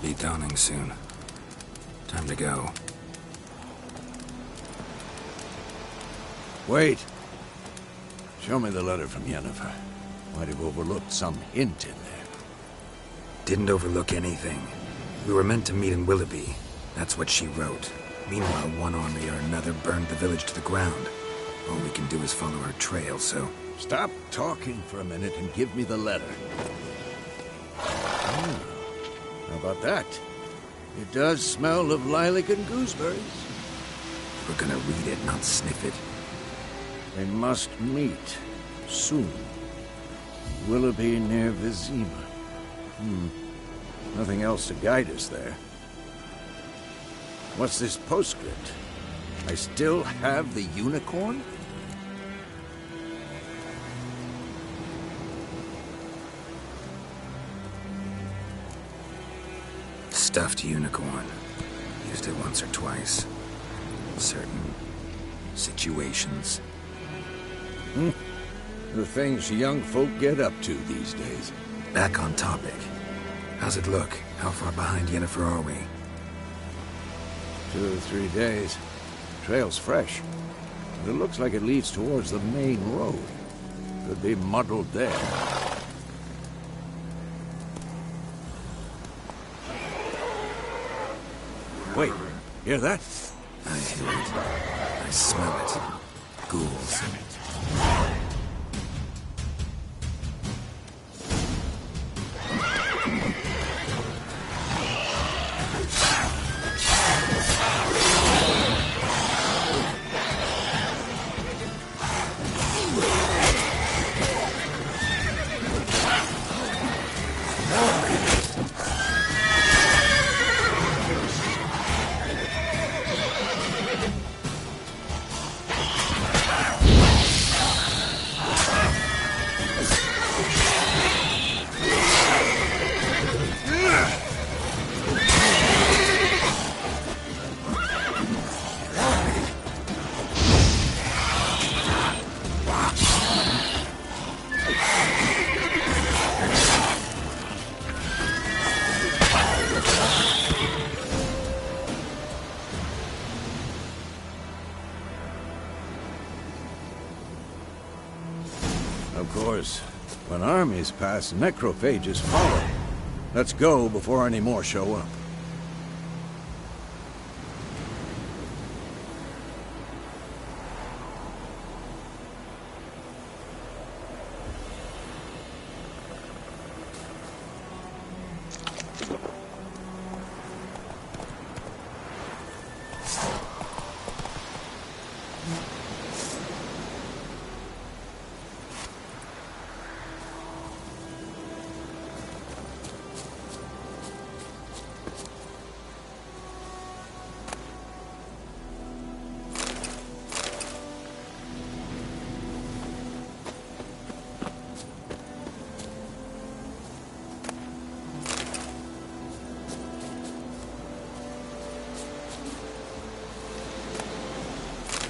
be dawning soon. Time to go. Wait. Show me the letter from Yennefer. Might have overlooked some hint in there. Didn't overlook anything. We were meant to meet in Willoughby. That's what she wrote. Meanwhile, one army or another burned the village to the ground. All we can do is follow her trail, so... Stop talking for a minute and give me the letter. Oh, how about that? It does smell of lilac and gooseberries. We're gonna read it, not sniff it. They must meet. Soon. Willoughby near Vizima. Nothing else to guide us there. What's this postscript? I still have the unicorn? Stuffed unicorn. Used it once or twice. Certain situations. The things young folk get up to these days. Back on topic. How's it look? How far behind Yennefer are we? 2 or 3 days. Trail's fresh. But it looks like it leads towards the main road. Could be muddled there. Wait, hear that? I hear it. I smell it. Ghouls. Of course, when armies pass, necrophages follow. Let's go before any more show up.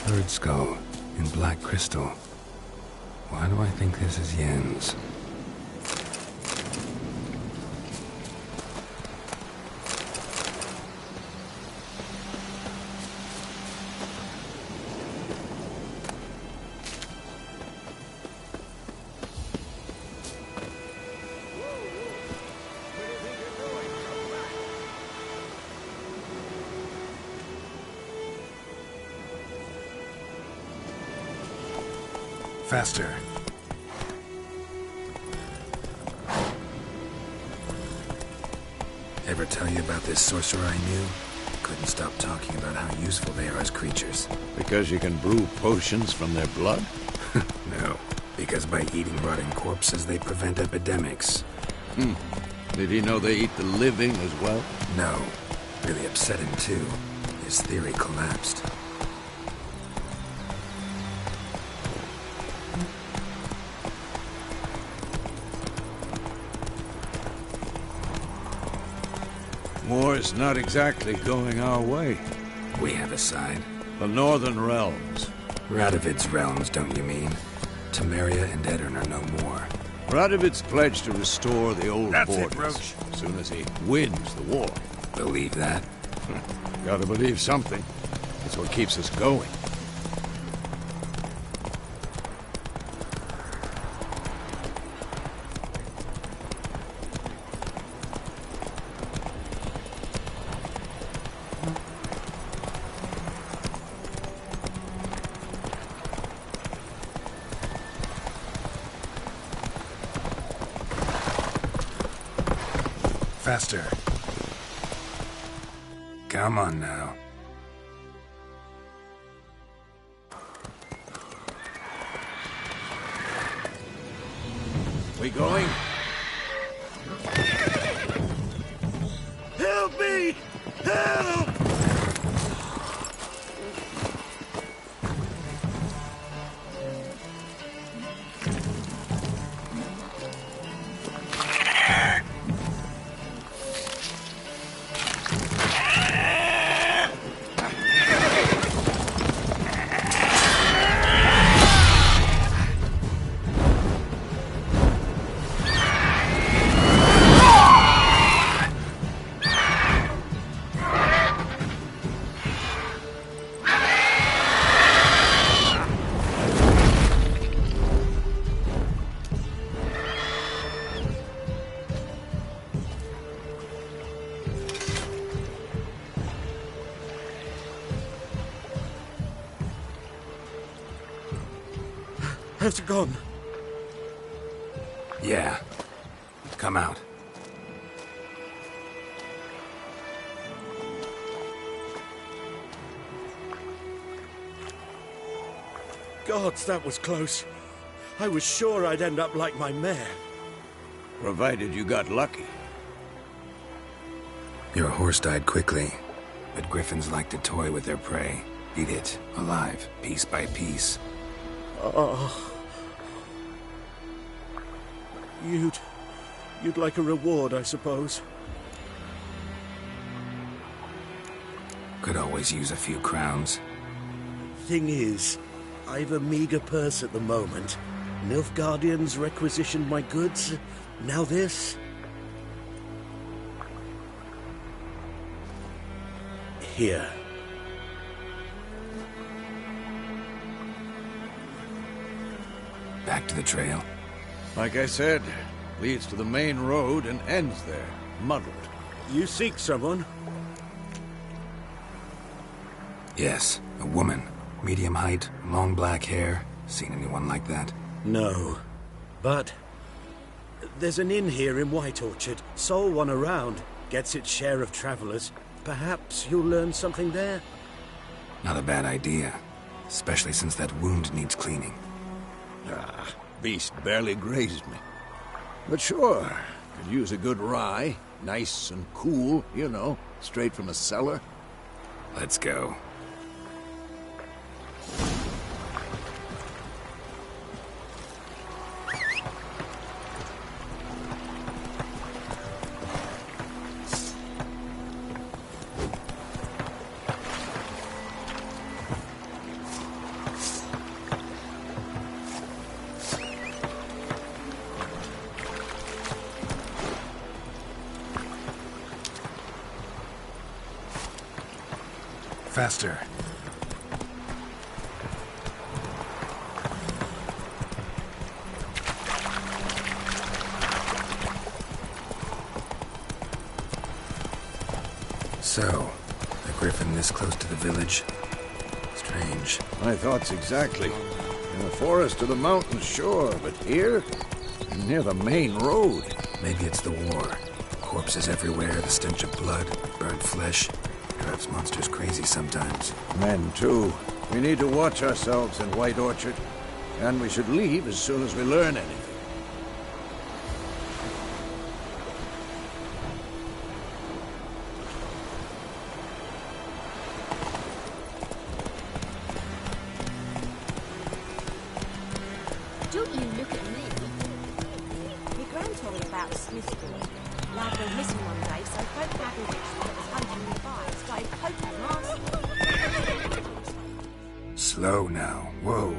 Bird skull in black crystal. Why do I think this is Yen's? Faster. Ever tell you about this sorcerer I knew? Couldn't stop talking about how useful they are as creatures. Because you can brew potions from their blood? No, because by eating rotting corpses, they prevent epidemics. Did he know they eat the living as well? No. Really upset him, too. His theory collapsed. War's not exactly going our way. We have a side. The Northern Realms. Radovid's realms, don't you mean? Temeria and Edirn are no more. Radovid's pledged to restore the old That's it, borders Roach. as soon as he wins the war. Believe that? Gotta believe something. That's what keeps us going. Faster. Come on now. We going? Help me! Help! How's it gone? Yeah. Come out. Gods, that was close. I was sure I'd end up like my mare. Provided you got lucky. Your horse died quickly, but griffins like to toy with their prey. Eat it, alive, piece by piece. Oh. You'd like a reward, I suppose. Could always use a few crowns. Thing is, I've a meager purse at the moment. Nilfgaardians requisitioned my goods. Now this. Here. Back to the trail. Like I said, leads to the main road and ends there, muddled. You seek someone? Yes, a woman. Medium height, long black hair. Seen anyone like that? No. But there's an inn here in White Orchard. Sole one around. Gets its share of travelers. Perhaps you'll learn something there? Not a bad idea. Especially since that wound needs cleaning. Ah, beast barely grazed me. But sure, could use a good rye. Nice and cool, you know, straight from a cellar. Let's go. Faster. So, a griffin this close to the village? Strange. My thoughts exactly. In the forest or the mountains, sure, but here? Near the main road. Maybe it's the war. Corpses everywhere, the stench of blood, burnt flesh. Drives monsters crazy sometimes. Men, too. We need to watch ourselves in White Orchard. And we should leave as soon as we learn anything. Don't you look at me. My gran told me about Smithfield. Lad went missing one day, so folk gathered that was hunting nearby started poking and asking. Slow now. Whoa.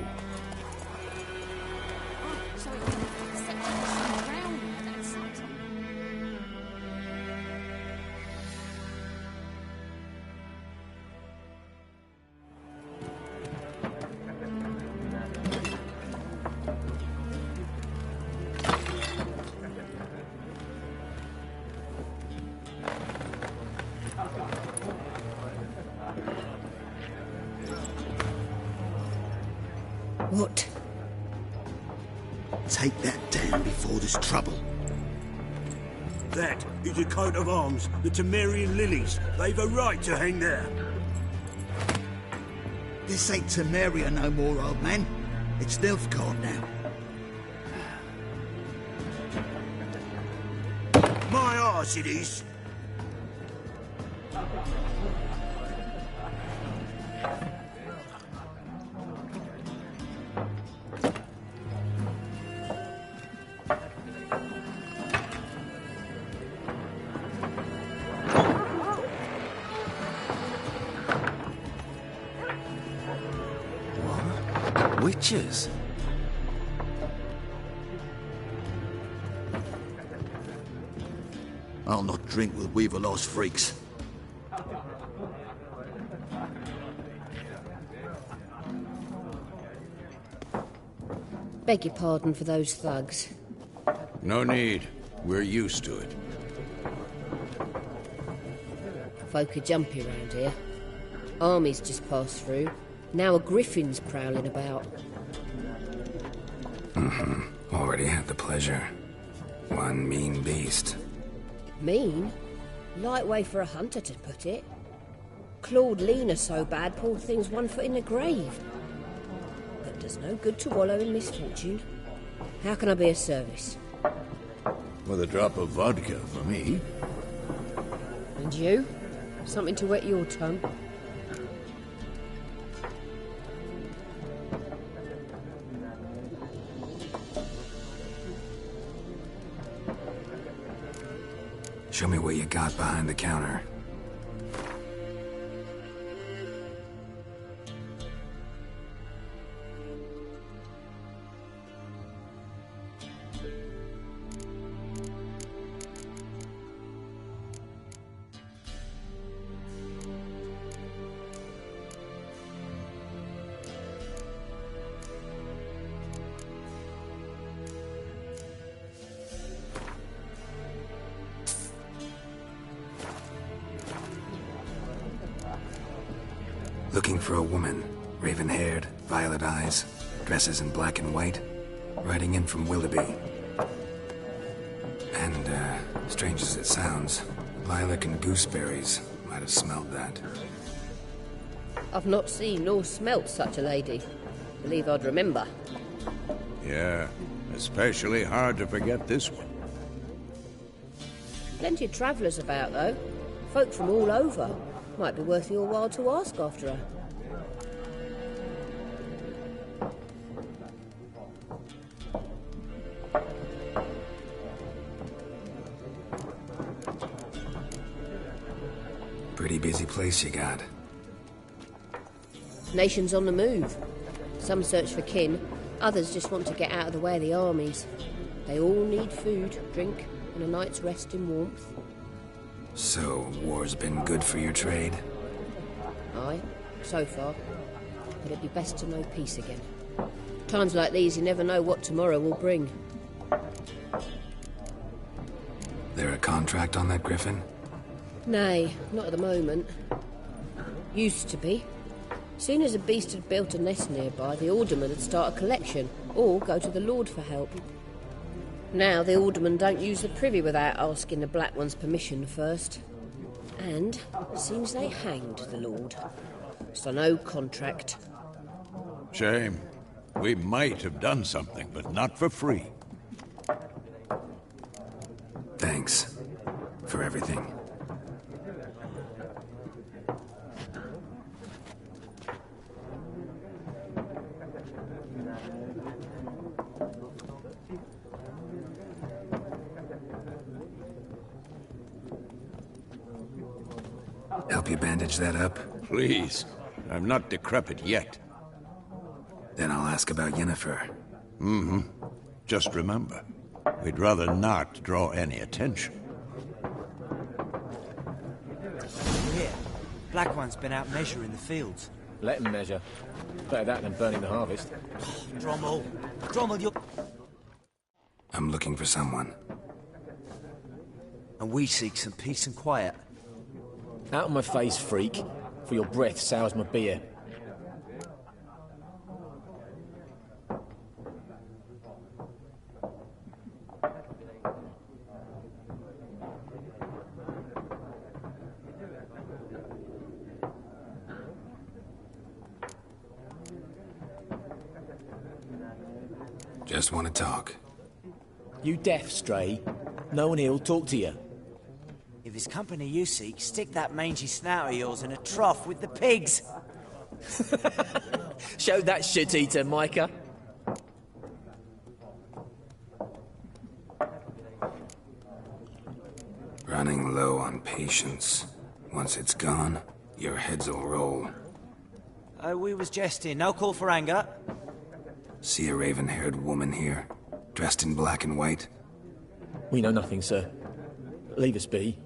Oh, sorry. Take that down before there's trouble. That is a coat of arms, the Temerian lilies. They've a right to hang there. This ain't Temeria no more, old man. It's Nilfgaard now. My arse it is. Witches? I'll not drink with Weaverlost freaks. Beg your pardon for those thugs. No need. We're used to it. Folk are jumpy round here. Armies just passed through. Now a griffin's prowling about. Already had the pleasure. One mean beast. Mean? Light way for a hunter to put it. Clawed Lena so bad, poor thing's 1 foot in the grave. But does no good to wallow in misfortune. How can I be of service? With a drop of vodka for me. And you? Something to wet your tongue? Show me what you got behind the counter. Looking for a woman. Raven-haired, violet eyes, dresses in black and white. Riding in from Willoughby. And, strange as it sounds, lilac and gooseberries might have smelled that. I've not seen nor smelt such a lady. Believe I'd remember. Yeah, especially hard to forget this one. Plenty of travellers about, though. Folk from all over. Might be worth your while to ask after her. Pretty busy place you got. Nations on the move. Some search for kin, others just want to get out of the way of the armies. They all need food, drink, and a night's rest in warmth. So, war's been good for your trade? Aye, so far. But it'd be best to know peace again. Times like these, you never know what tomorrow will bring. There a contract on that griffin? Nay, not at the moment. Used to be. Soon as a beast had built a nest nearby, the alderman would start a collection, or go to the Lord for help. Now the aldermen don't use the privy without asking the Black One's permission first. And it seems they hanged the Lord. So no contract. Shame. We might have done something, but not for free. Thanks. For everything. Help you bandage that up? Please. I'm not decrepit yet. Then I'll ask about Yennefer. Mm-hmm. Just remember, we'd rather not draw any attention. Here, Black One's been out measuring the fields. Let him measure. Better that than burning the harvest. Drommel! Drommel, you're... I'm looking for someone. And we seek some peace and quiet. Out of my face, freak, for your breath sours my beer. Just want to talk. You deaf, Stray? No one here'll talk to you. If it's company you seek, stick that mangy snout of yours in a trough with the pigs. Show that shit-eater, Micah. Running low on patience. Once it's gone, your heads will roll. Oh, we was jesting. No call for anger. See a raven-haired woman here, dressed in black and white? We know nothing, sir. Leave us be.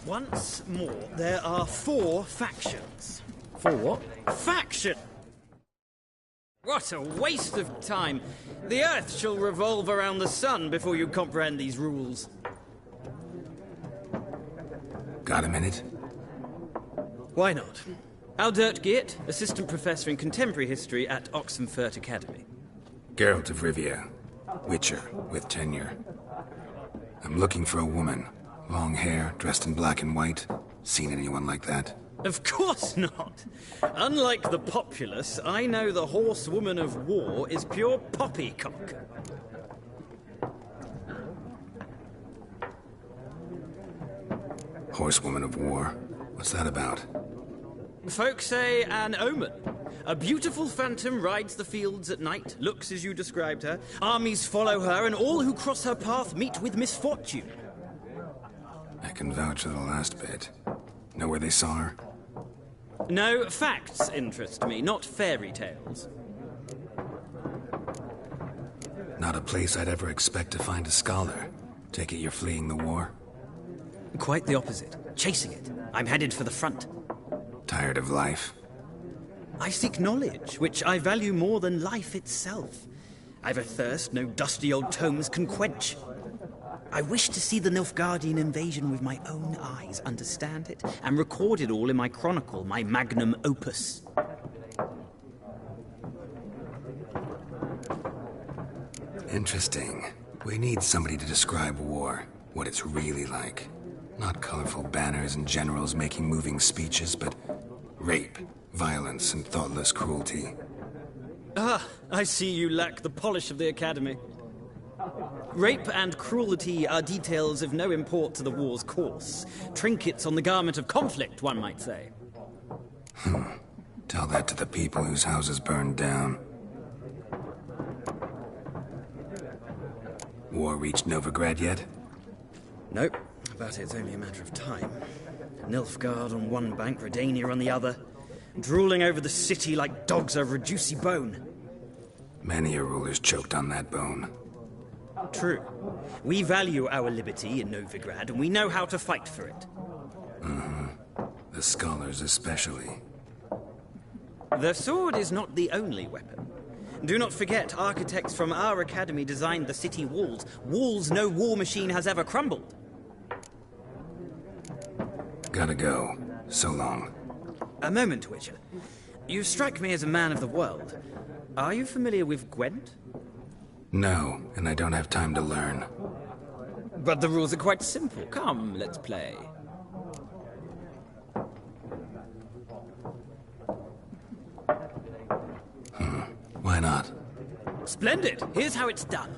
Once more, there are 4 factions. 4 what? Faction! What a waste of time. The Earth shall revolve around the sun before you comprehend these rules. Got a minute? Why not? Aldert Geert, Assistant Professor in Contemporary History at Oxenfurt Academy. Geralt of Rivia. Witcher, with tenure. I'm looking for a woman. Long hair, dressed in black and white. Seen anyone like that? Of course not. Unlike the populace, I know the horsewoman of war is pure poppycock. Horsewoman of war? What's that about? Folk say an omen. A beautiful phantom rides the fields at night, looks as you described her. Armies follow her, and all who cross her path meet with misfortune. I can vouch for the last bit. Know where they saw her? No, facts interest me, not fairy tales. Not a place I'd ever expect to find a scholar. Take it you're fleeing the war? Quite the opposite. Chasing it. I'm headed for the front. Tired of life? I seek knowledge, which I value more than life itself. I've a thirst no dusty old tomes can quench. I wish to see the Nilfgaardian invasion with my own eyes, understand it, and record it all in my chronicle, my magnum opus. Interesting. We need somebody to describe war, what it's really like. Not colorful banners and generals making moving speeches, but rape, violence, and thoughtless cruelty. Ah, I see you lack the polish of the Academy. Rape and cruelty are details of no import to the war's course. Trinkets on the garment of conflict, one might say. Tell that to the people whose houses burned down. War reached Novigrad yet? Nope, but it's only a matter of time. Nilfgaard on one bank, Redania on the other, drooling over the city like dogs over a juicy bone. Many a ruler's choked on that bone. True. We value our liberty in Novigrad, and we know how to fight for it. The scholars especially. The sword is not the only weapon. Do not forget, architects from our academy designed the city walls. Walls no war machine has ever crumbled. Gotta go. So long. A moment, Witcher. You strike me as a man of the world. Are you familiar with Gwent? No, and I don't have time to learn. But the rules are quite simple. Come, let's play. Why not? Splendid. Here's how it's done.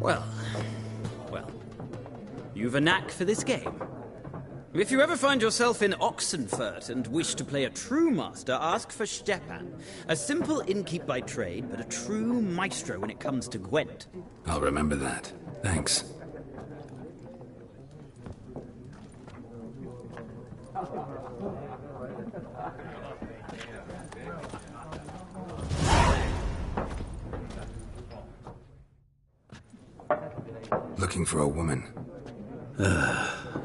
Well, you've a knack for this game. If you ever find yourself in Oxenfurt and wish to play a true master, ask for Stepan. A simple innkeep by trade, but a true maestro when it comes to Gwent. I'll remember that. Thanks. Looking for a woman.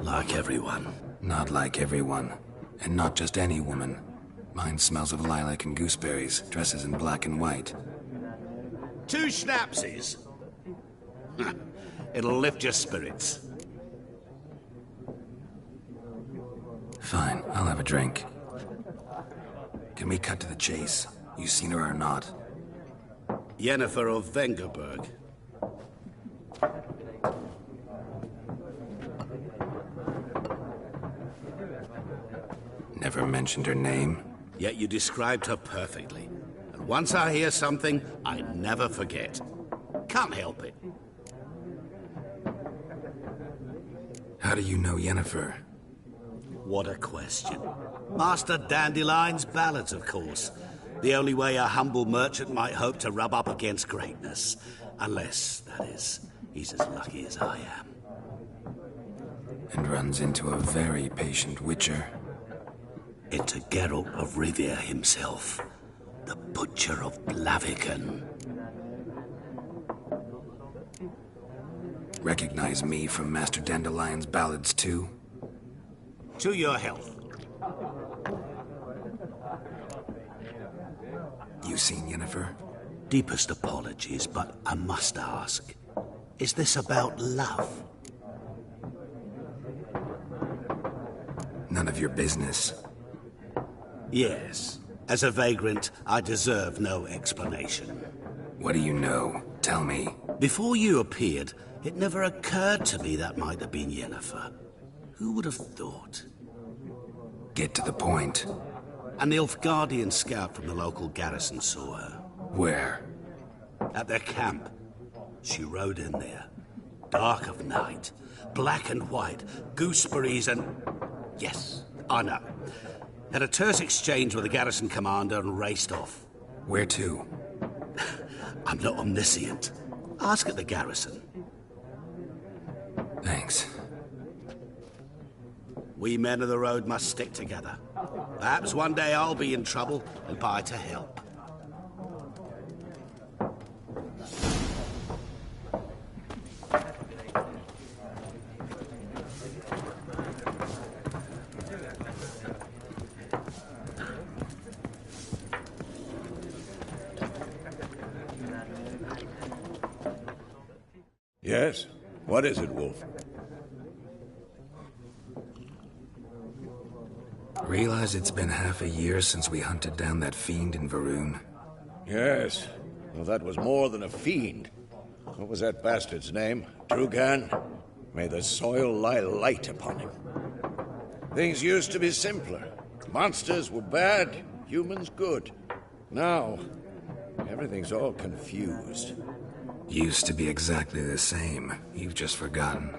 Like everyone. Not like everyone. And not just any woman. Mine smells of lilac and gooseberries, dresses in black and white. 2 schnapsies. It'll lift your spirits. Fine, I'll have a drink. Can we cut to the chase? You seen her or not? Yennefer of Vengerberg. Never mentioned her name. Yet you described her perfectly. And once I hear something, I never forget. Can't help it. How do you know Yennefer? What a question. Master Dandelion's ballads, of course. The only way a humble merchant might hope to rub up against greatness. Unless, that is, he's as lucky as I am. And runs into a very patient witcher. Into Geralt of Rivia himself. The Butcher of Blaviken. Recognize me from Master Dandelion's ballads, too? To your health. You seen Yennefer? Deepest apologies, but I must ask. Is this about love? None of your business. Yes. As a vagrant, I deserve no explanation. What do you know? Tell me. Before you appeared, it never occurred to me that might have been Yennefer. Who would have thought? Get to the point. An Nilfgaardian scout from the local garrison saw her. Where? At their camp. She rode in there. Dark of night. Black and white. Gooseberries and... Yes, I know. Had a terse exchange with the garrison commander and raced off. Where to? I'm not omniscient. Ask at the garrison. Thanks. We men of the road must stick together. Perhaps one day I'll be in trouble and buy to help. Yes? What is it, Wolf? Realize it's been half a year since we hunted down that fiend in Varun? Yes. Well, that was more than a fiend. What was that bastard's name? Drugan? May the soil lie light upon him. Things used to be simpler. Monsters were bad, humans good. Now, everything's all confused. Used to be exactly the same. You've just forgotten.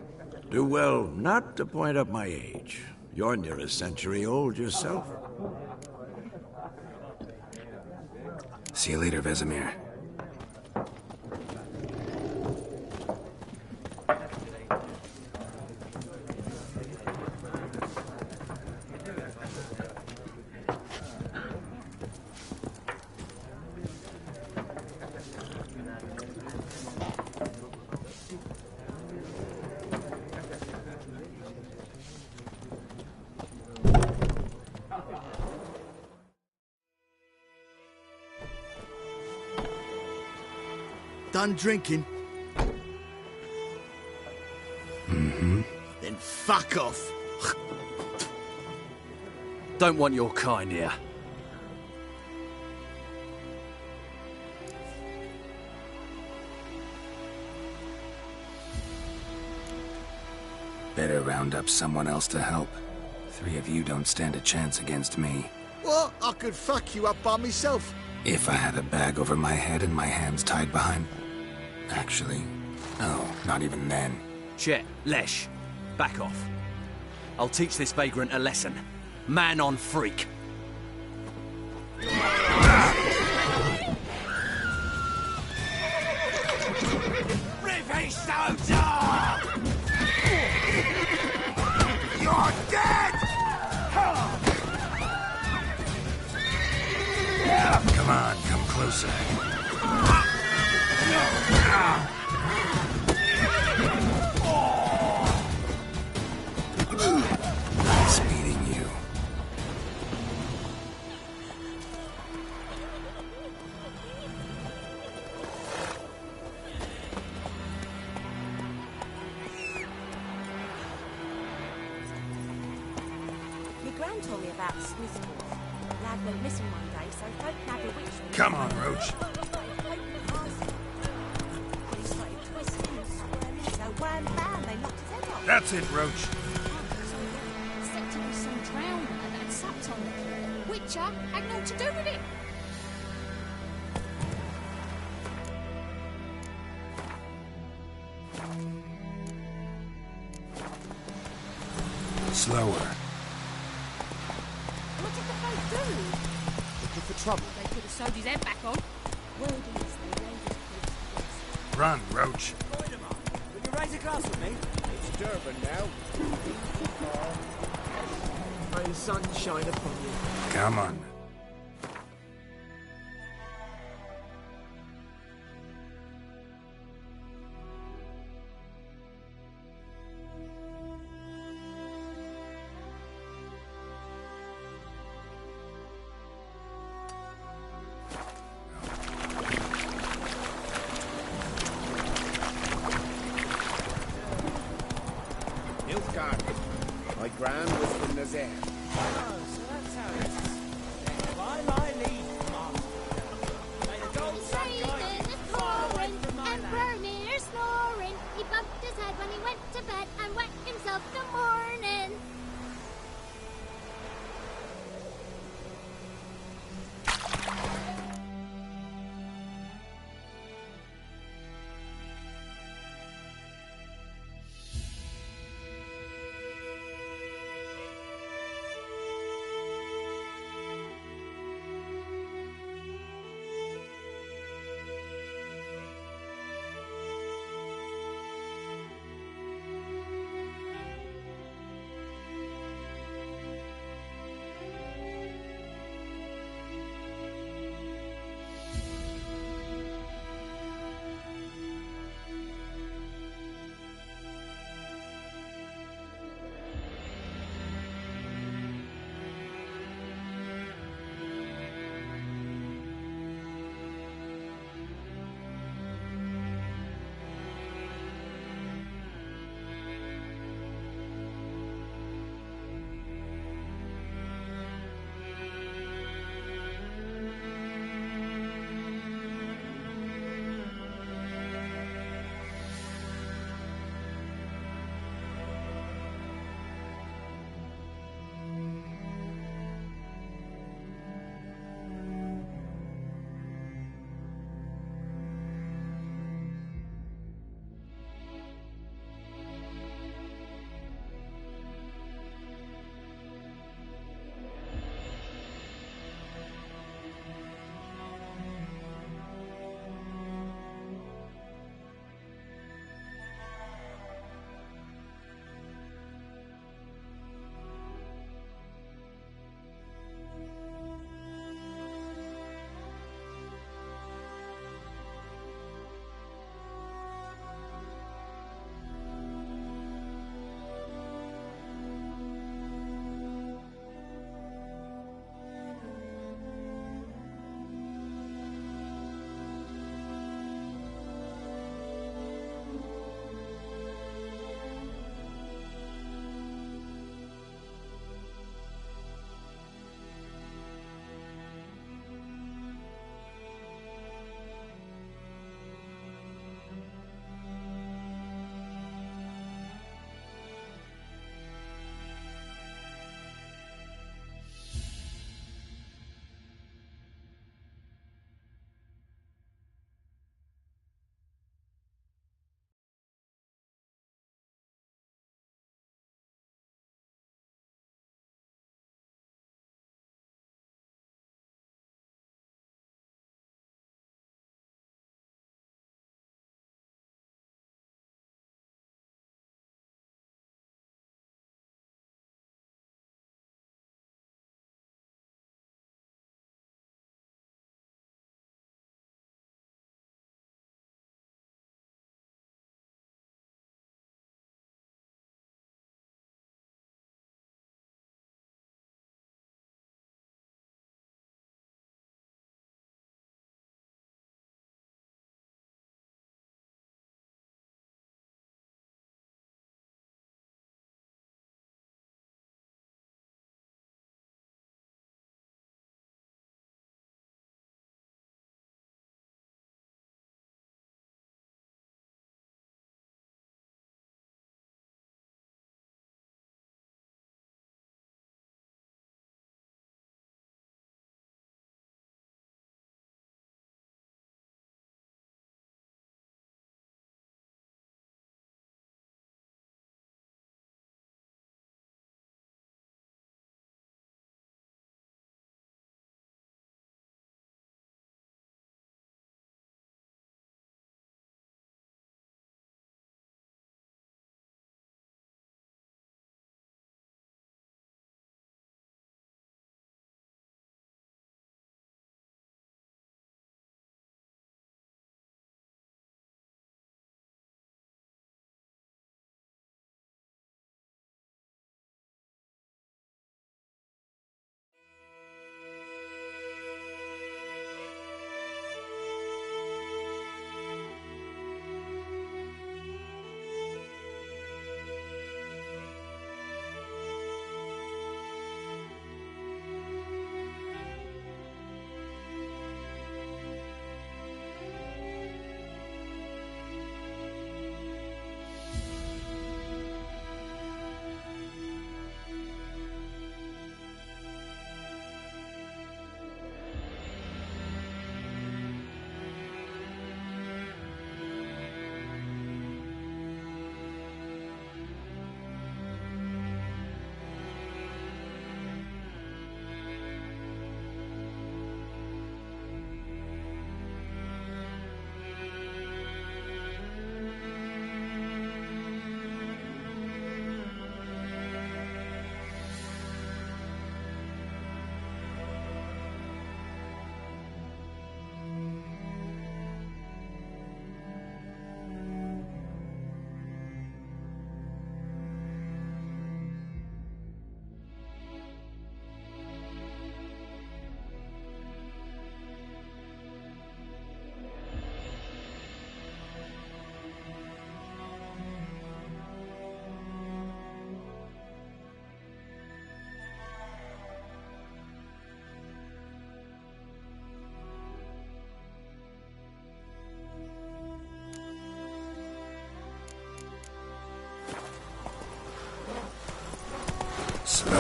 Do well not to point up my age. You're near a century old yourself. See you later, Vesemir. Done drinking? Mm-hmm. Then fuck off. Don't want your kind here. Better round up someone else to help. 3 of you don't stand a chance against me. What? I could fuck you up by myself. If I had a bag over my head and my hands tied behind... Actually, Oh, not even then. Chet, Lesh, back off. I'll teach this vagrant a lesson. Man on freak. You're dead! Come on, come closer. Nice meeting you. My gran told me about Smith's lad went missing one day, so folk had a witch. Come on, Roach. He started twisting and squirming, so wham bam, they knocked his head off. That's it, Roach. Except it was some drowner that had supped on it. Witcher had naught to do with it. Slower. What did the folk do? Looking for trouble. They could have sewed his head back on. Word is, they laid his police. Run, Roach. Will you raise a glass with me? It's Durban now. May the sun shine upon you. Come on. My gran was from Nazar. Oh, so that's how it is. By my leave, master. May the gold sun guide you far away from my land. Emperor near snoring. He bumped his head when he went to bed and wet himself the morning.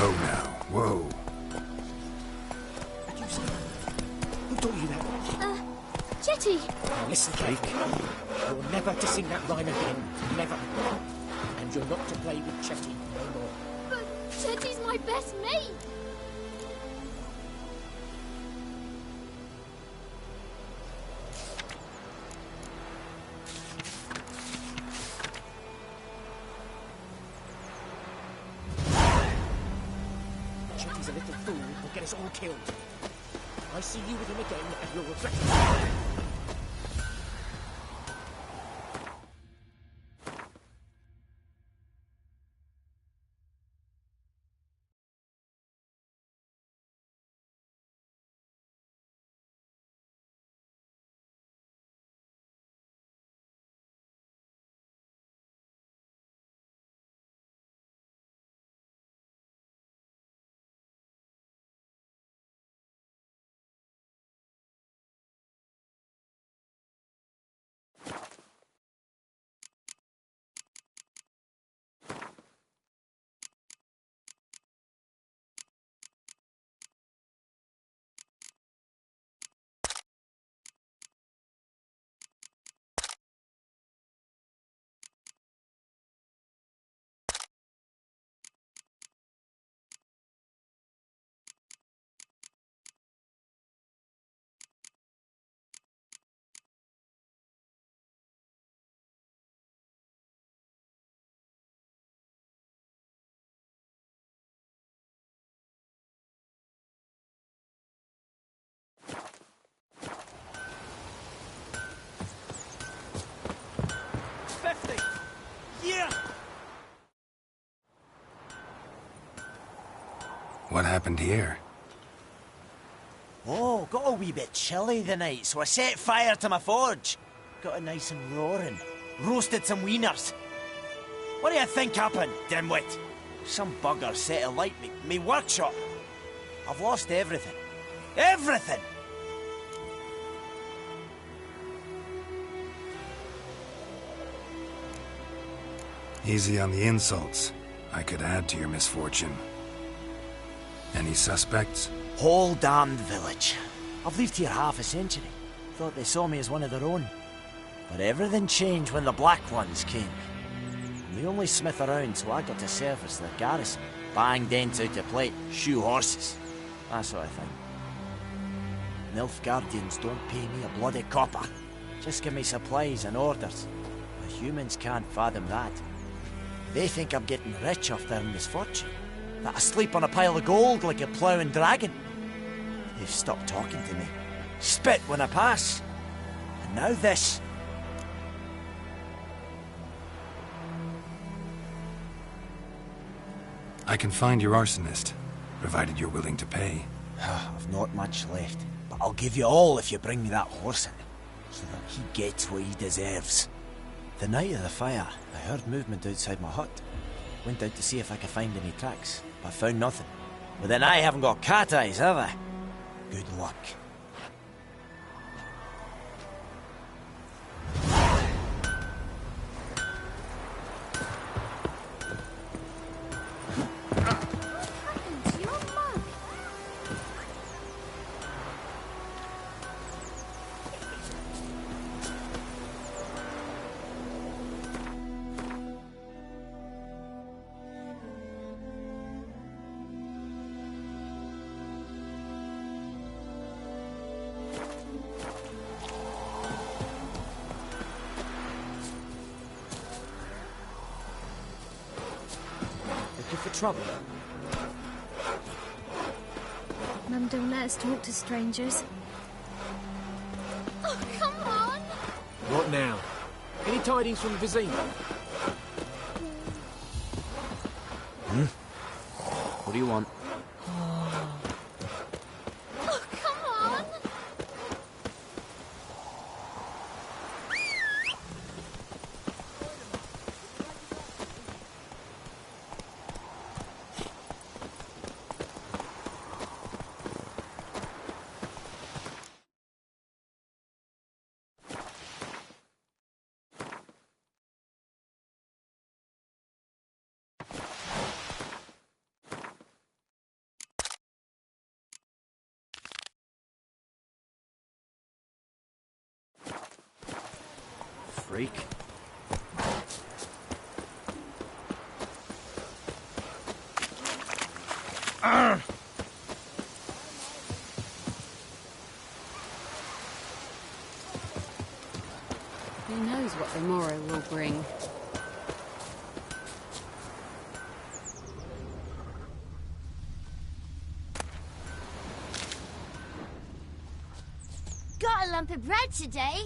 Oh, now. Whoa. Did you say that? Who taught you that? Jetty! Now listen, Cake. You're never to sing that rhyme again. Never. And you're not to play with Chetty no more. But Jetty's my best mate! Chetty's a little fool who'll get us all killed. I see you with him again and you'll regret it. What happened here? Oh, got a wee bit chilly the night, so I set fire to my forge. Got it nice and roaring. Roasted some wieners. What do you think happened, dimwit? Some bugger set alight me workshop. I've lost everything. Everything! Easy on the insults. I could add to your misfortune. Any suspects? Whole damned village. I've lived here half a century. Thought they saw me as one of their own. But everything changed when the Black Ones came. I'm the only smith around, so I got to service their garrison. Bang dents out of plate, shoe horses. That sort of thing. Nilfgaardians don't pay me a bloody copper. Just give me supplies and orders. The humans can't fathom that. They think I'm getting rich off their misfortune. That I sleep on a pile of gold like a ploughing dragon. They've stopped talking to me. Spit when I pass. And now this. I can find your arsonist, provided you're willing to pay. I've not much left, but I'll give you all if you bring me that horse in, so that he gets what he deserves. The night of the fire, I heard movement outside my hut. Went out to see if I could find any tracks, but found nothing. But then I haven't got cat eyes, have I? Good luck. For trouble. Mum don't let us talk to strangers. Oh, come on! What now? Any tidings from Vizima? What do you want? Oh, come on! freak. Who knows what the morrow will bring? Got a lump of bread today.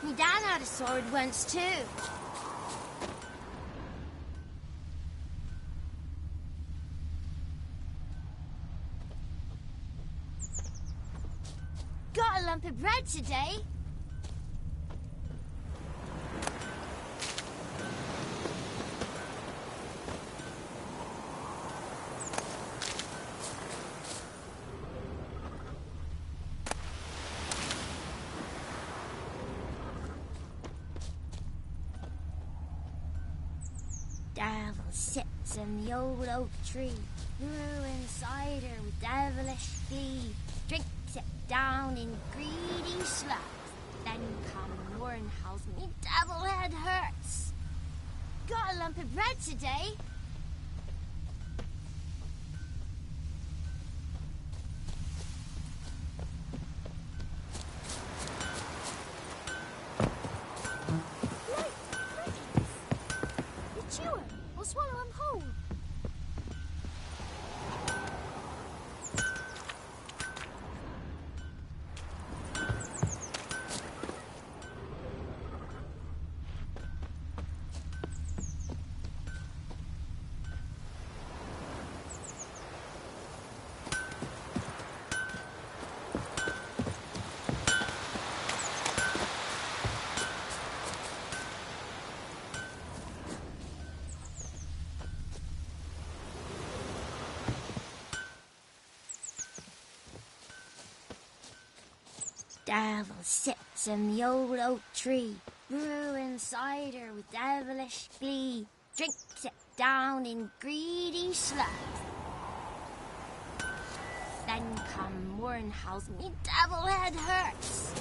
Me dad had a sword once too. Got a lump of bread today. Devil sits in the old oak tree, brewing cider with devilish glee. Drinks it down in greedy slugs. Then come morn howls me devil head hurts. Got a lump of bread today. Chew 'em or swallow 'em whole. Devil sits in the old oak tree, brewing cider with devilish glee. Drinks it down in greedy slugs. Then come morn howls me devil head hurts.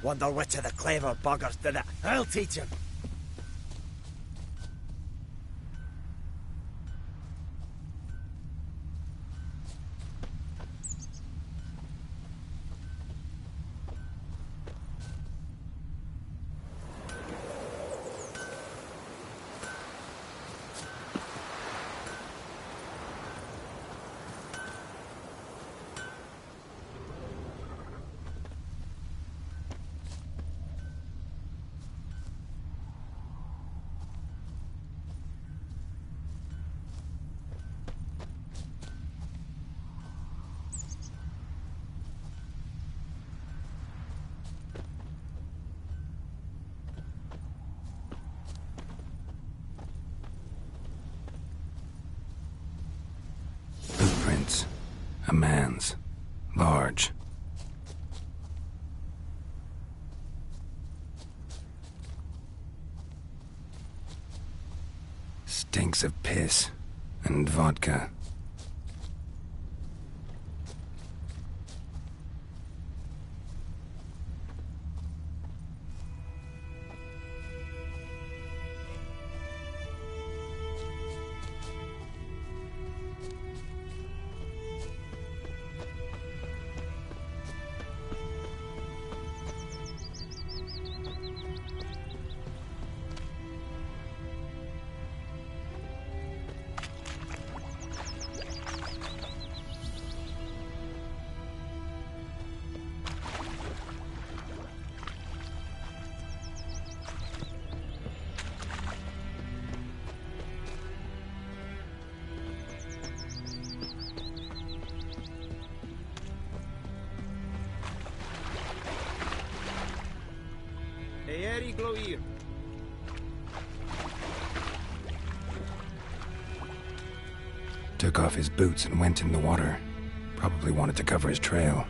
Wonder which of the clever buggers did it. I'll teach him. Footprints. A man's. Large. Stinks of piss and vodka. very glow here. Took off his boots and went in the water. Probably wanted to cover his trail.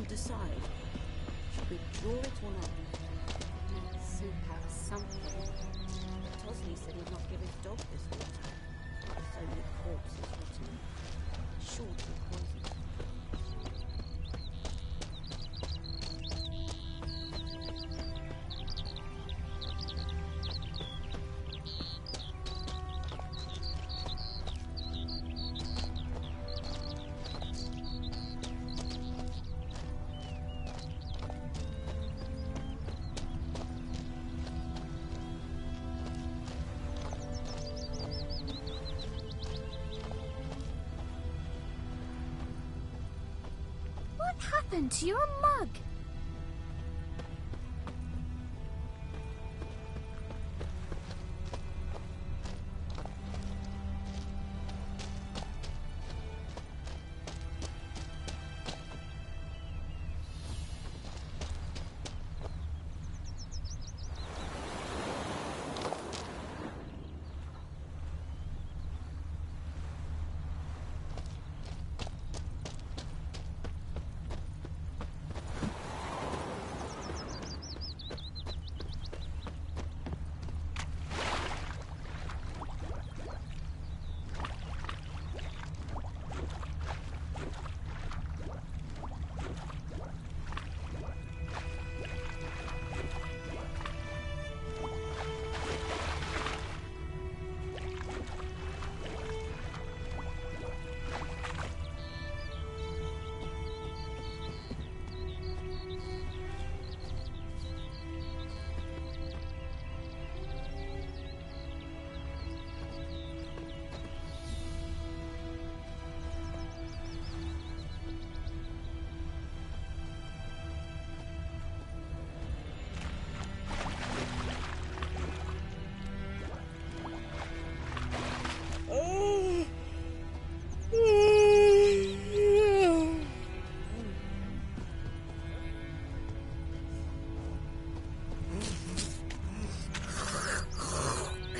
Decide. Should we draw it or not? Make soup out of something. Tosley said he'd not give his dog this water. There's so many corpses rotting. Sure to be poisoned. What happened to your mug?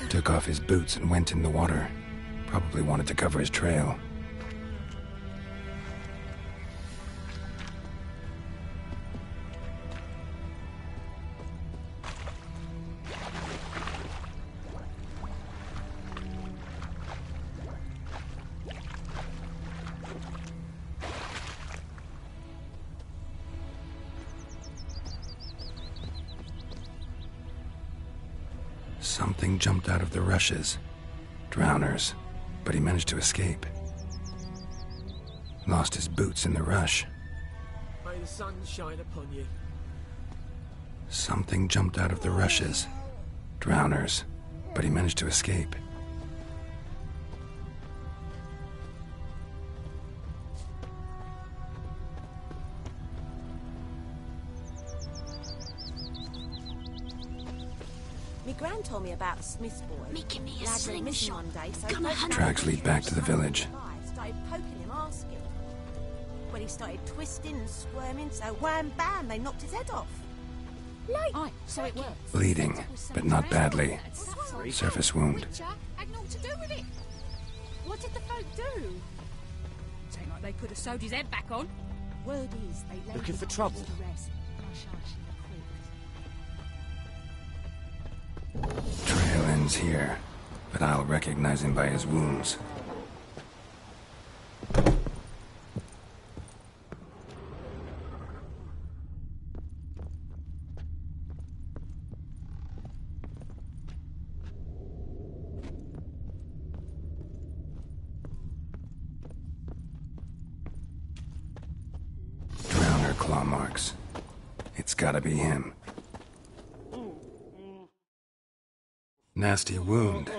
Took off his boots and went in the water. Probably wanted to cover his trail. Something jumped out of the rushes. Drowners. But he managed to escape. Lost his boots in the rush. May the sun shine upon you. Something jumped out of the rushes. Drowners. But he managed to escape. My gran told me about the Smith's boy. Making me a Lad went missing slingshot. one day, so Gonna folk hunt Tracks lead back to the village. started poking him, asking. When he started twisting and squirming, so wham bam, they knocked his head off. Like, Aye, so it works. Bleeding, but not badly. Surface wound. Witcher had naught to do with it. What did the folk do? Seemed like they could have sewed his head back on. Word is, they laid Looking his for bodies trouble? to rest. Trail ends here, but I'll recognize him by his wounds. Drowner claw marks. It's gotta be him. Nasty wound.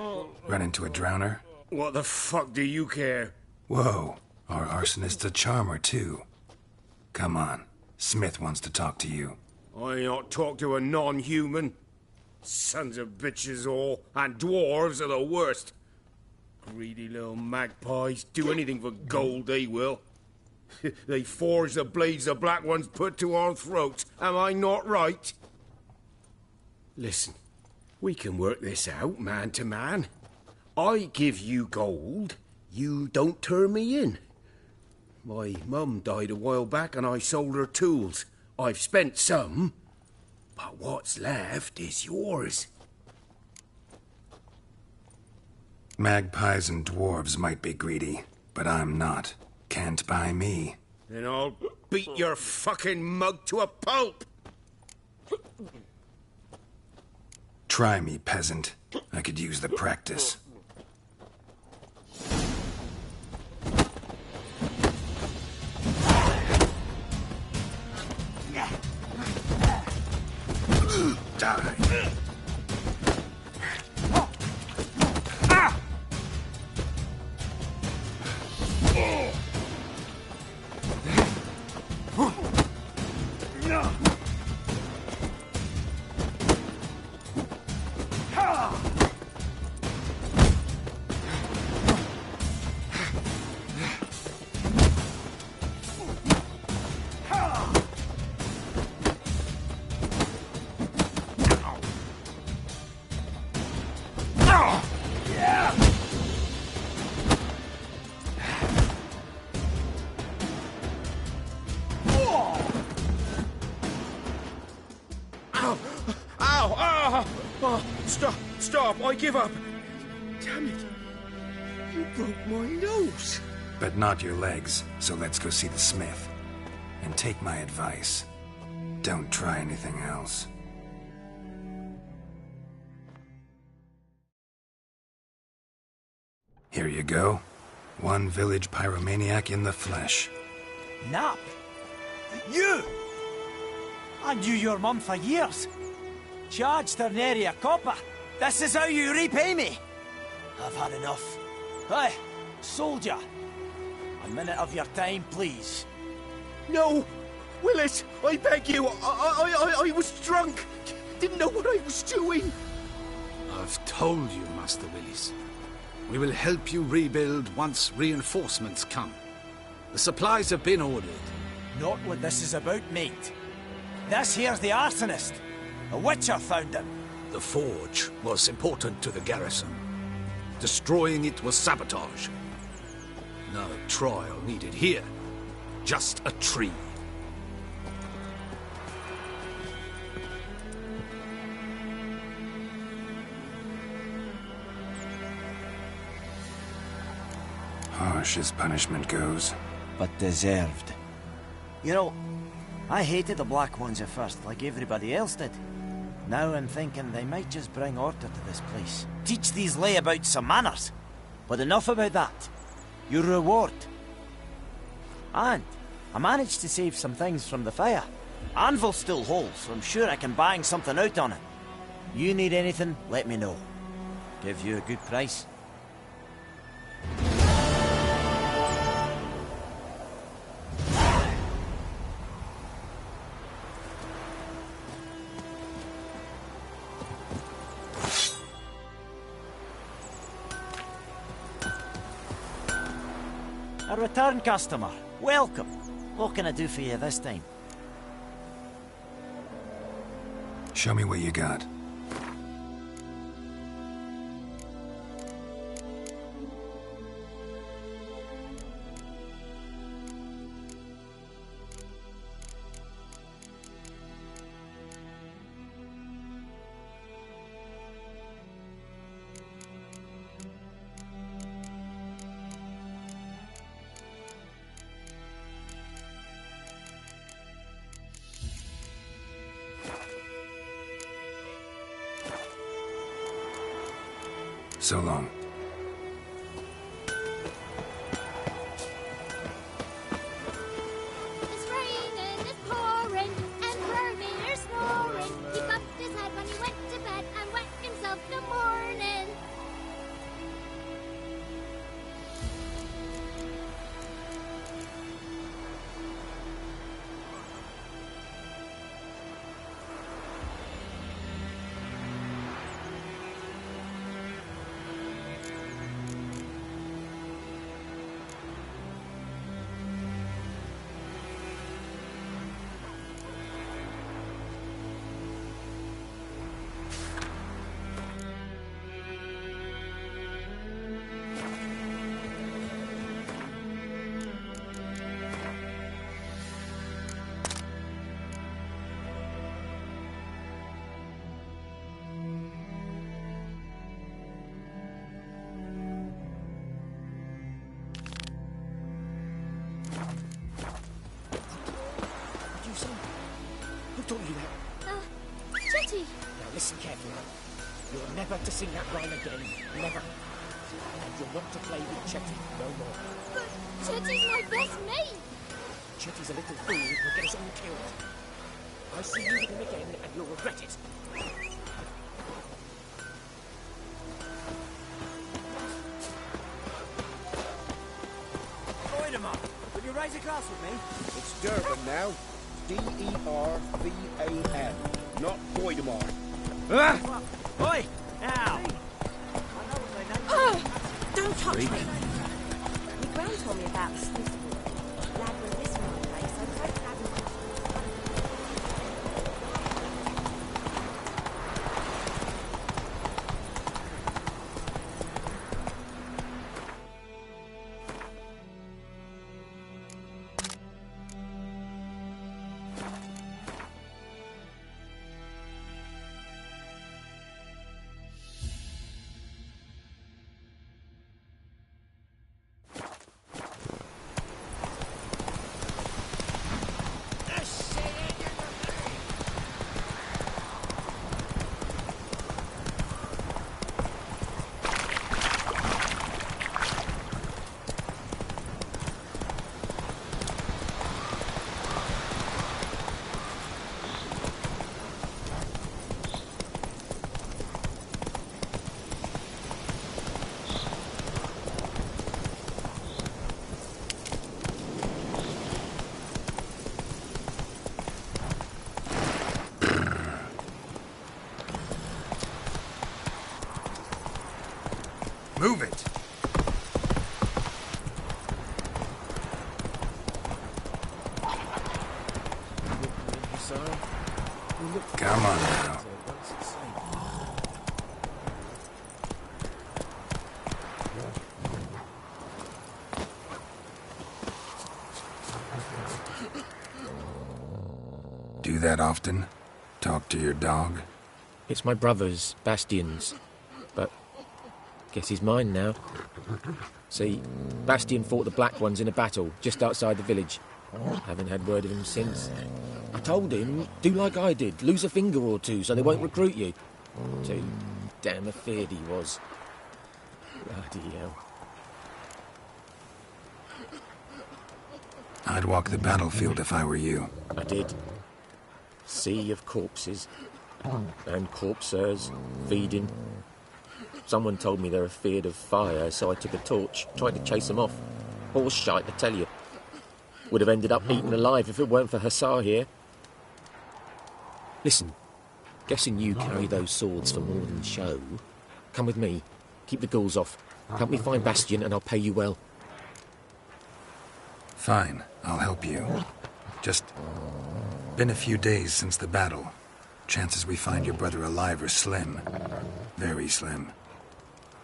Run into a drowner? What the fuck do you care? Whoa, our arsonist's a charmer, too. Come on, Smith wants to talk to you. I ain't not talk to a non-human. Sons of bitches all, and dwarves are the worst. Greedy little magpies, do anything for gold, they will. They forge the blades the black ones put to our throats. Am I not right? Listen, we can work this out, man to man. I give you gold, you don't turn me in. My mum died a while back and I sold her tools. I've spent some, but what's left is yours. Magpies and dwarves might be greedy, but I'm not. Can't buy me. Then I'll beat your fucking mug to a pulp! Try me, peasant. I could use the practice. Die. Stop! I give up! Damn it! You broke my nose! But not your legs, so let's go see the smith. And take my advice. Don't try anything else. Here you go. One village pyromaniac in the flesh. Nap? You! I knew your mum for years. Charged her nary a copper. This is how you repay me. I've had enough. Hey, soldier. A minute of your time, please. No! Willis, I beg you. I was drunk. Didn't know what I was doing. I've told you, Master Willis. We will help you rebuild once reinforcements come. The supplies have been ordered. Not what this is about, mate. This here's the arsonist. A witcher found him. The forge was important to the garrison. Destroying it was sabotage. No trial needed here. Just a tree. Harsh as punishment goes. But deserved. You know, I hated the Black Ones at first, like everybody else did. Now I'm thinking they might just bring order to this place. Teach these layabouts some manners. But enough about that. Your reward. And I managed to save some things from the fire. Anvil still holds, so I'm sure I can bang something out on it. You need anything, let me know. Give you a good price. A return customer. Welcome. What can I do for you this time? Show me what you got. So long. It's raining, it's pouring, and Vermeer's snoring. He bumped his head when he went to bed and wet himself in the morning. taught you that? Chetty! Now listen carefully. You're never to sing that rhyme again. Never. And you're not to play with Chetty no more. But Chetty's my best mate! Chetty's a little fool who'll get us all killed. I see you with him again and you'll regret it. Voidemar, will you raise a glass with me? It's Durban now. D-E-R-V-A-N, not Voidemar. Ah! Oi! Ow! Don't touch me! My gran told me about the Smith boy. Lad was missing one day, so Craig hadn't... Move it! Come on now. Do that often? Talk to your dog? It's my brother's, Bastion's. But guess he's mine now. See, Bastion fought the Black Ones in a battle just outside the village. Haven't had word of him since. I told him, do like I did, lose a finger or two so they won't recruit you. Too damn afeard he was. Bloody hell. I'd walk the battlefield if I were you. I did. Sea of corpses. And corpsers feeding. Someone told me they're afeard of fire, so I took a torch, tried to chase them off. Horse shite, I tell you. Would have ended up eaten alive if it weren't for Hussar here. Listen, guessing you carry those swords for more than show. Come with me. Keep the ghouls off. Help me find Bastion and I'll pay you well. Fine, I'll help you. Just been a few days since the battle. Chances we find your brother alive are slim. Very slim.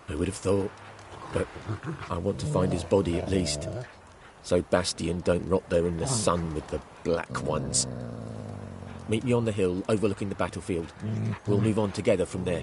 I would have thought, but I want to find his body at least. So Bastion don't rot there in the sun with the Black Ones. Meet me on the hill overlooking the battlefield. We'll move on together from there.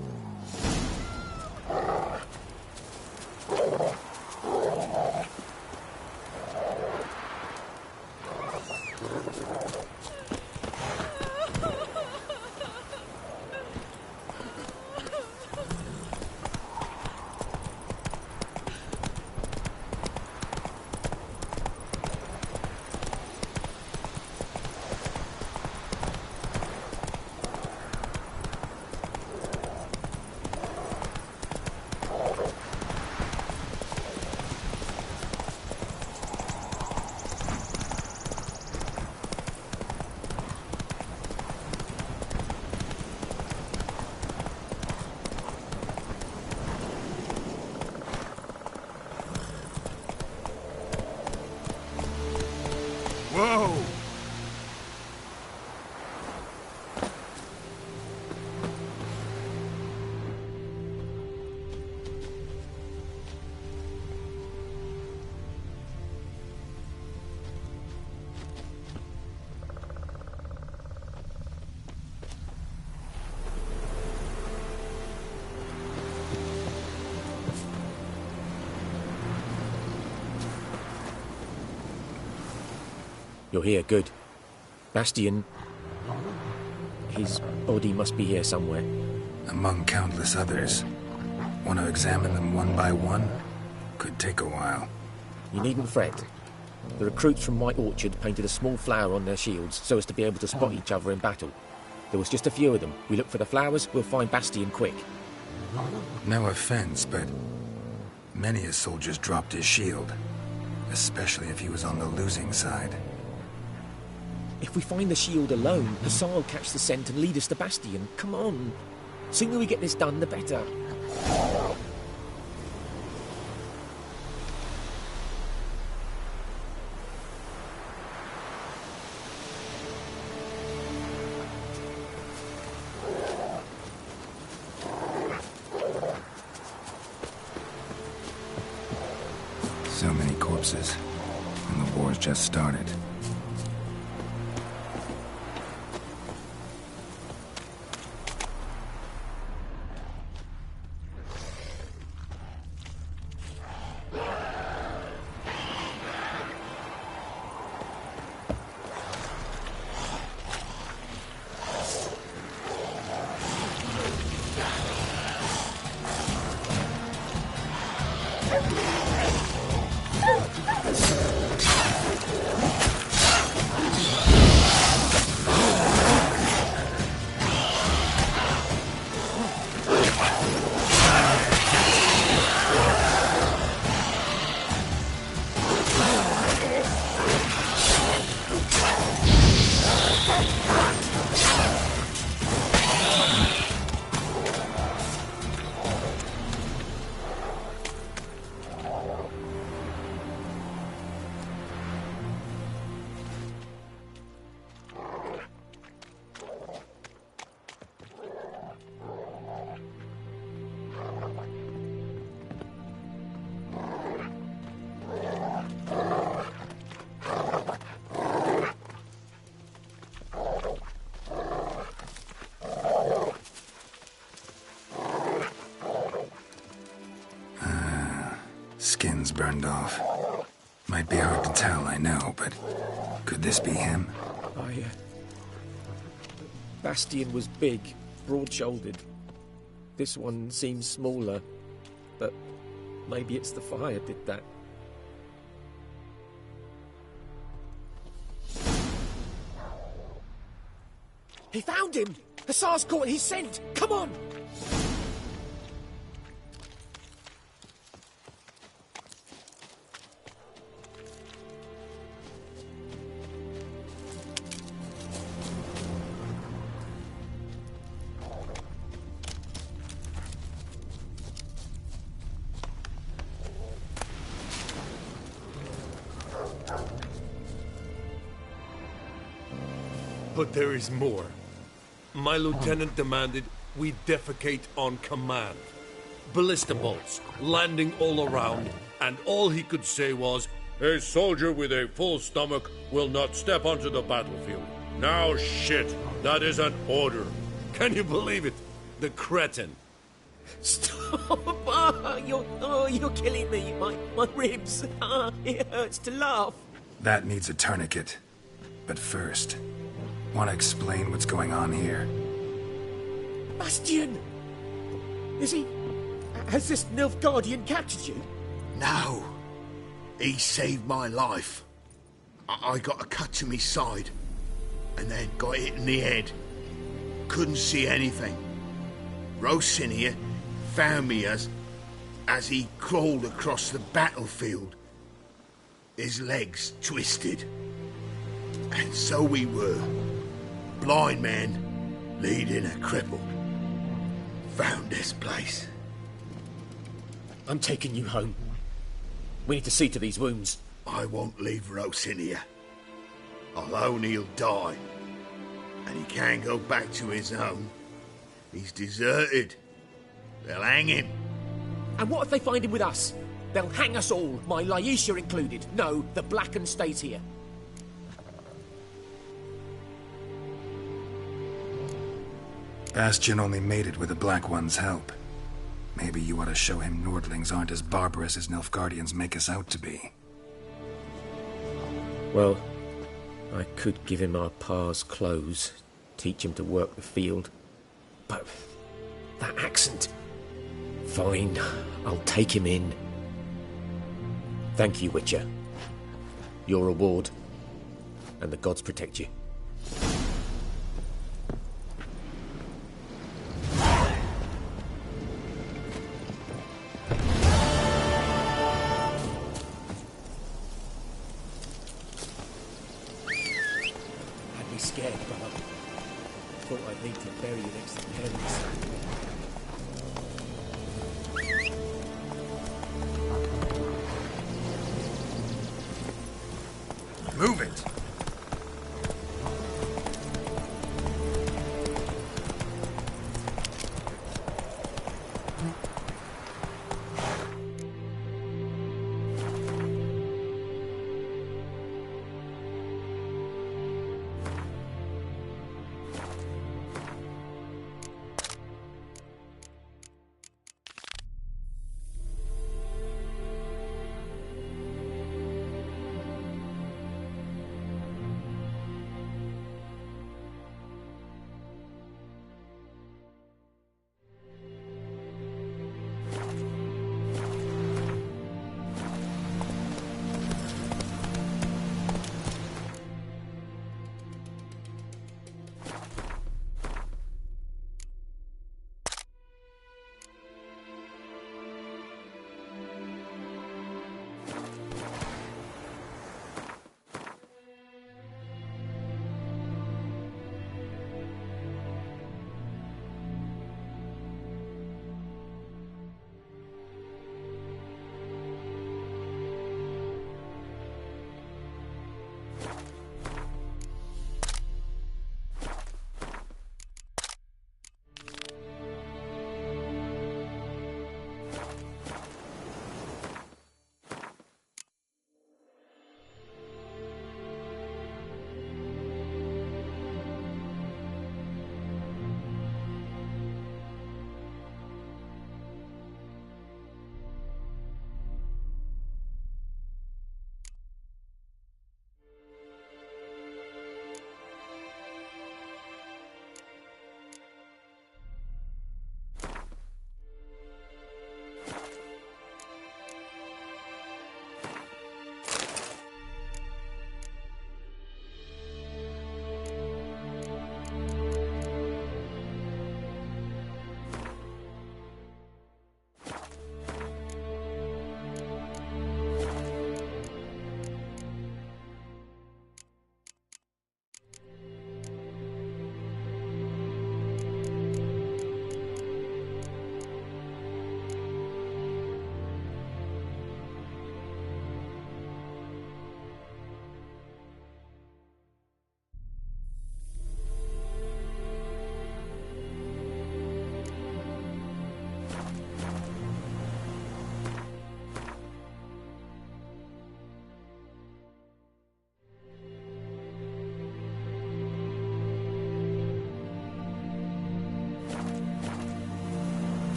Whoa! You're here, good. Bastion, His body must be here somewhere. Among countless others. Want to examine them one by one? Could take a while. You needn't fret. The recruits from White Orchard painted a small flower on their shields so as to be able to spot each other in battle. There was just a few of them. We look for the flowers, we'll find Bastion quick. No offense, but many a soldier's dropped his shield. Especially if he was on the losing side. If we find the shield alone, Hussar will catch the scent and lead us to Bastion. Come on. Sooner we get this done, the better. So many corpses, and the war's just started. Skin's burned off. Might be hard to tell, I know, but could this be him? Bastion was big, broad-shouldered. This one seems smaller, but maybe it's the fire did that. He found him! Hussar's caught his scent! Come on! But there is more. My lieutenant demanded we defecate on command. Ballista bolts, landing all around, and all he could say was, "A soldier with a full stomach will not step onto the battlefield." Now shit, that is an order. Can you believe it? The cretin. Stop! You're killing me. My ribs. It hurts to laugh. That needs a tourniquet. But first, want to explain what's going on here? Bastion! Is he... Has this Nilfgaardian captured you? No. He saved my life. I got a cut to my side, and then got hit in the head. Couldn't see anything. Rosinia found me as he crawled across the battlefield. His legs twisted. And so we were. Blind man leading a cripple. Found this place. I'm taking you home. We need to see to these wounds. I won't leave Rosinia. Alone he'll die. And he can't go back to his home. He's deserted. They'll hang him. And what if they find him with us? They'll hang us all, my Laisha included. No, the Blackened stays here. Bastion only made it with the Black One's help. Maybe you ought to show him Nordlings aren't as barbarous as Nilfgaardians make us out to be. Well, I could give him our pa's clothes, teach him to work the field. But that accent... Fine, I'll take him in. Thank you, Witcher. Your reward, and the gods protect you. Had me scared, but thought I'd need to bury you next to the parents. Move it!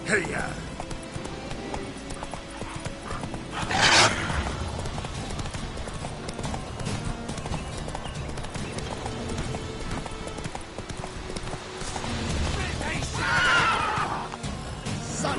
Hey-ya! Son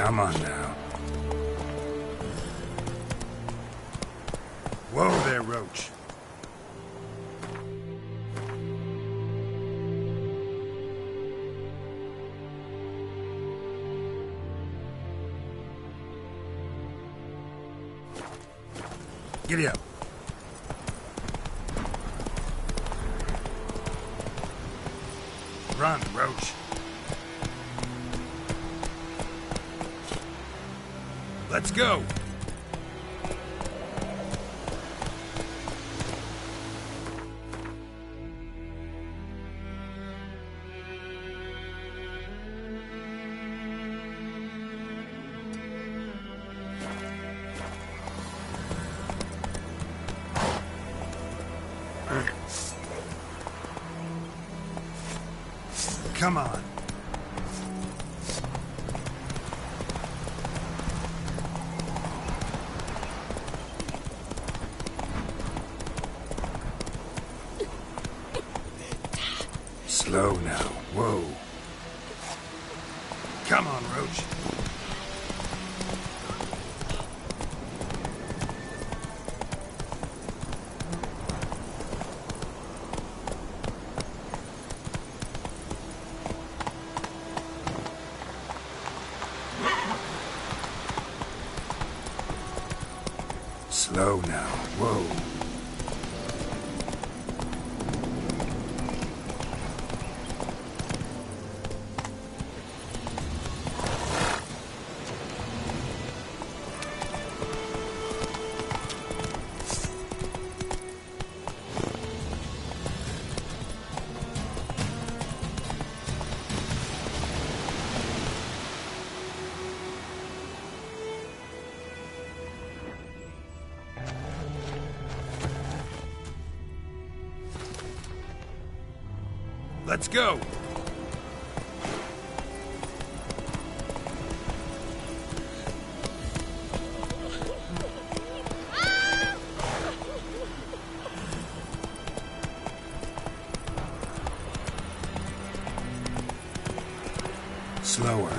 Come on now. Whoa there, Roach. Giddy up. Run, Roach. Let's go. Come on. Slow now. Whoa. Come on, Roach. Slow now. Whoa. Let's go! Slower.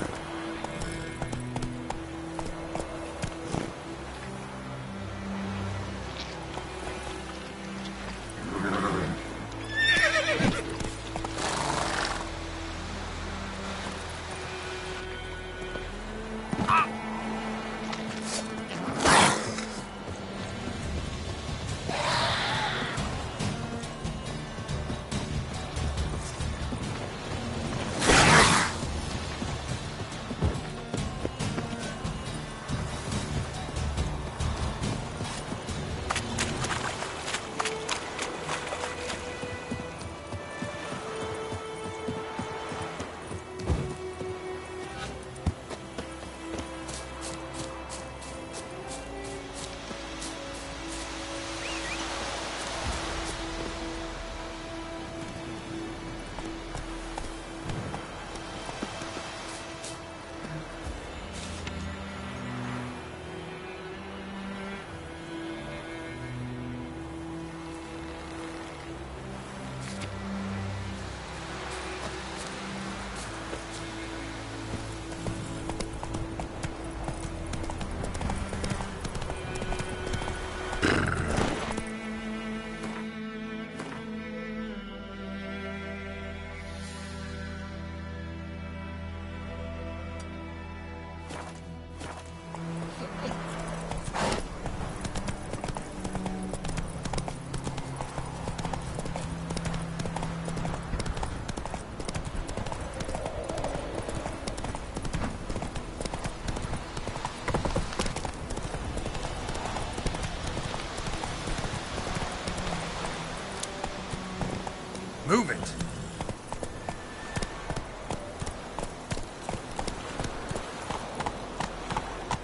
Move it!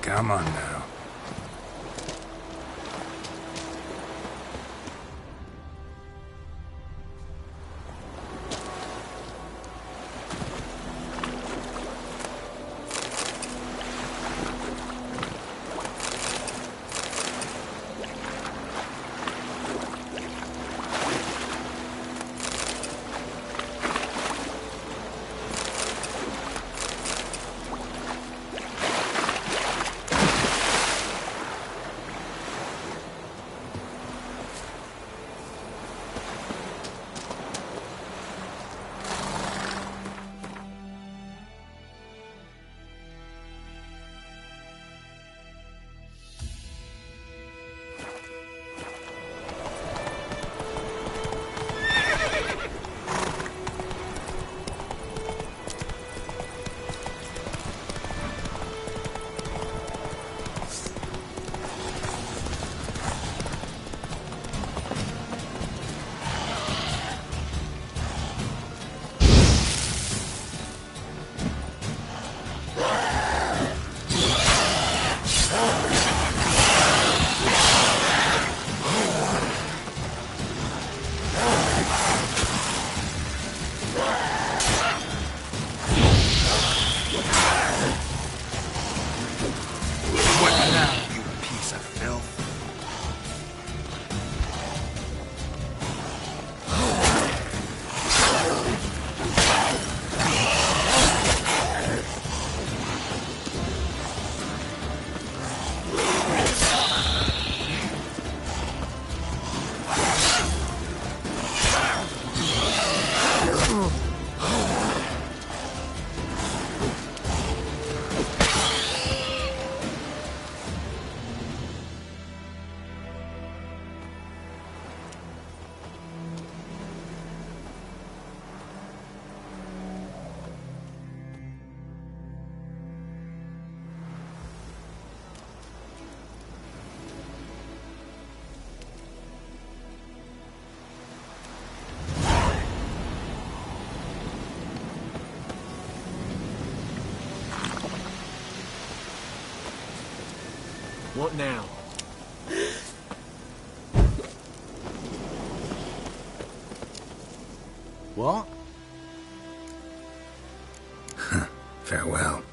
Come on now. What now? What? Farewell.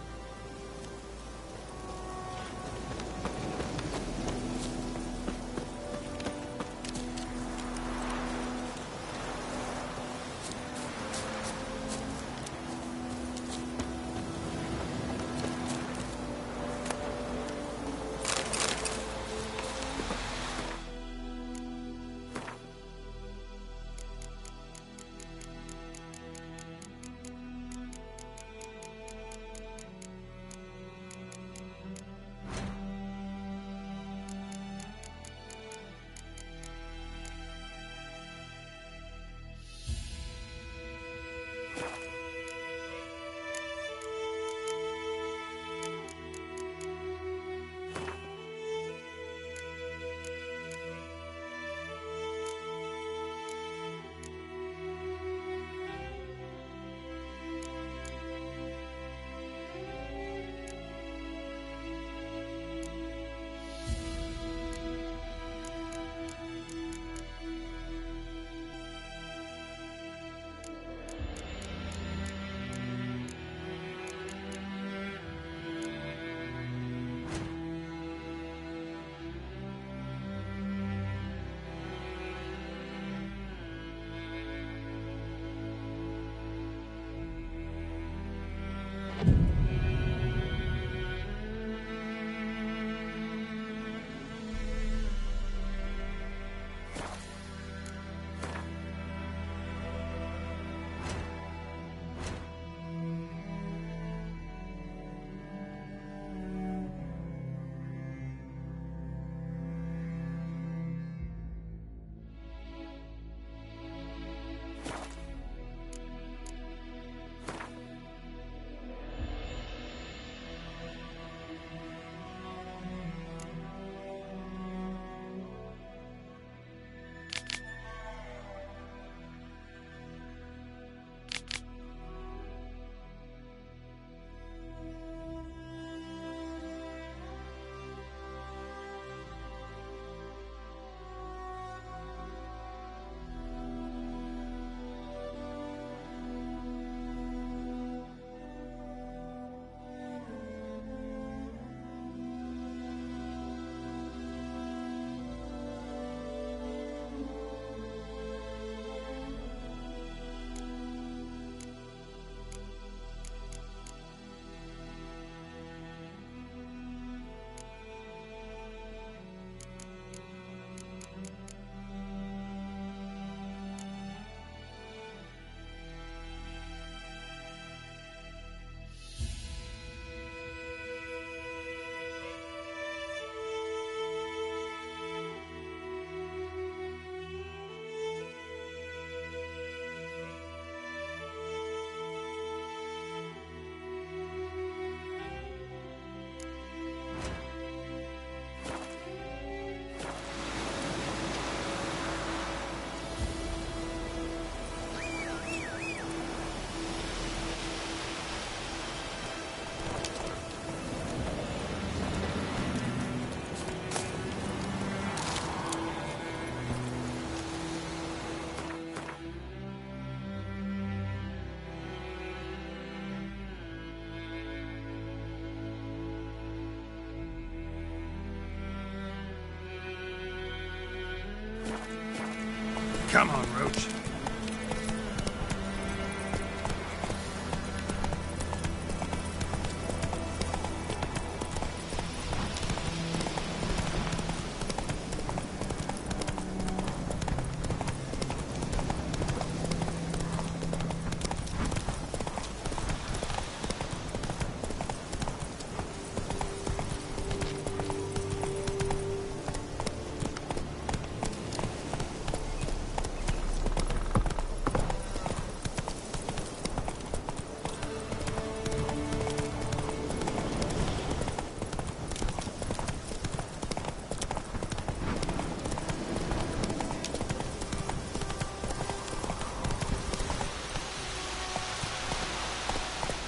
Come on, Roach.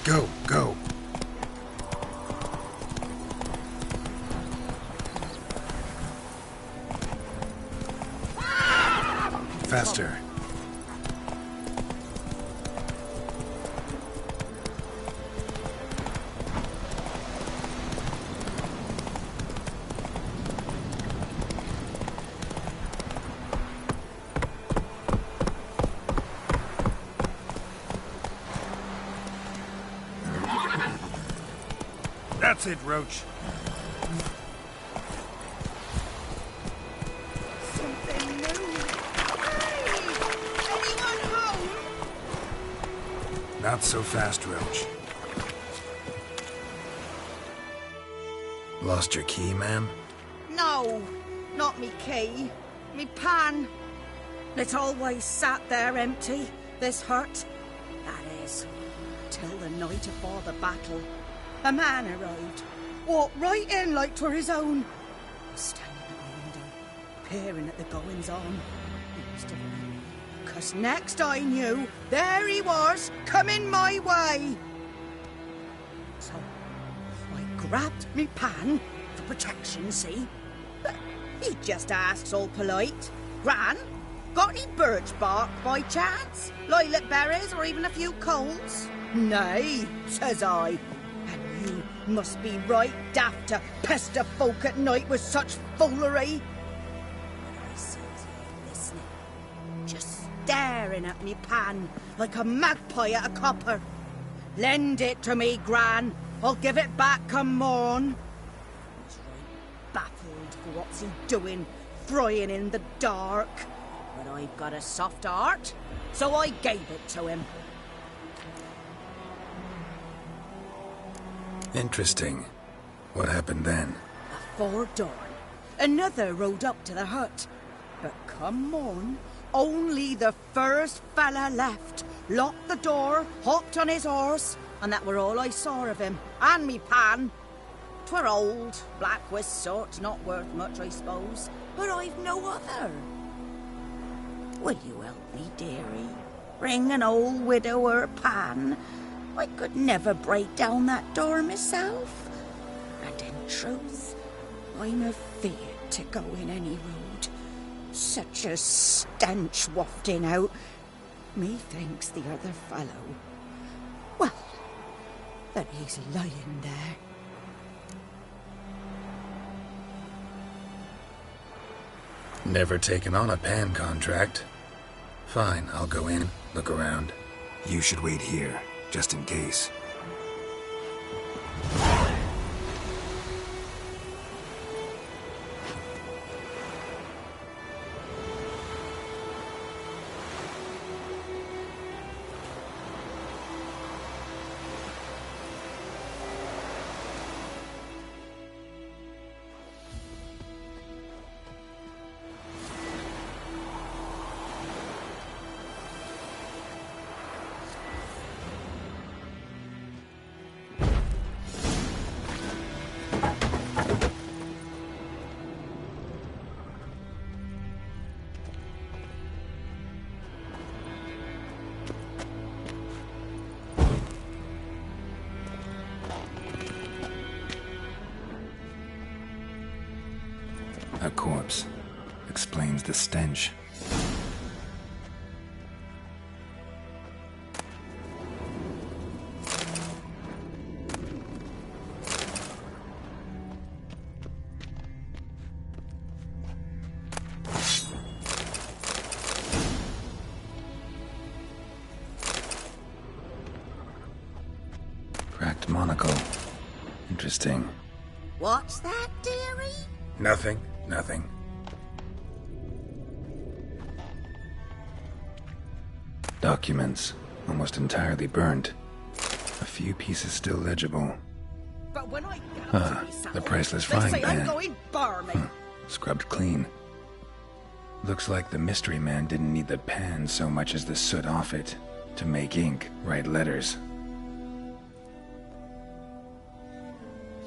Go, go. Faster. That's it, Roach. Something new. Hey! Anyone home? Not so fast, Roach. Lost your key, ma'am? No, not me key. Me pan. It always sat there empty, this hut. That is, till the night afore the battle. A man arrived, walked right in like 'twere his own. Standing at the window, peering at the goings-on. He must have known, 'cause next I knew, there he was, coming my way. So, I grabbed me pan, for protection, see? But he just asks all polite, Gran, got any birch bark by chance? Lilac berries or even a few coals? Nay, says I. And you must be right daft to pester folk at night with such foolery. But I sees you listening, just staring at me pan like a magpie at a copper. Lend it to me, Gran. I'll give it back come morn. He's right baffled for what's he doing, frying in the dark. But I've got a soft heart, so I gave it to him. Interesting. What hafpened then? Afore dawn, another rode up to the hut. But come morn, only the first fella left. Locked the door, hopped on his horse, and that were all I saw of him. And me pan. 'Twere old, black with soot, not worth much, I suppose. But I've no other. Will you help me, dearie? Bring an old widower pan. I could never break down that door myself. And in truth, I'm afeard to go in any road. Such a stench wafting out. Methinks the other fellow, well, that he's lying there. Never taken on a pan contract. Fine, I'll go in, look around. You should wait here, just in case. A corpse. Explains the stench. Cracked monocle. Interesting. What's that, dearie? Nothing. Nothing. Documents. Almost entirely burnt. A few pieces still legible. But when I Ah, the priceless they frying say I'm pan. going barmy. Scrubbed clean. Looks like the mystery man didn't need the pan so much as the soot off it. To make ink, write letters.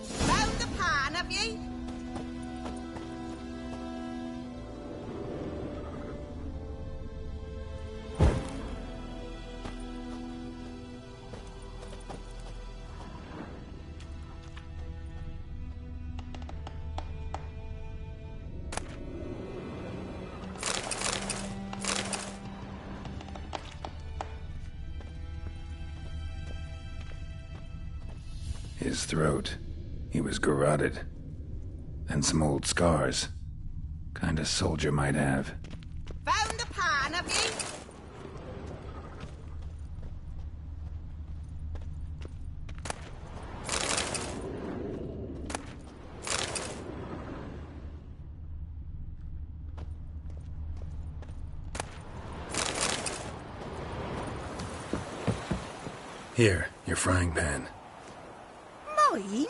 Found the pan, have ye? His throat. He was garroted. And some old scars. Kind of soldier might have. Found the pan, have ye? Here, your frying pan. Mine?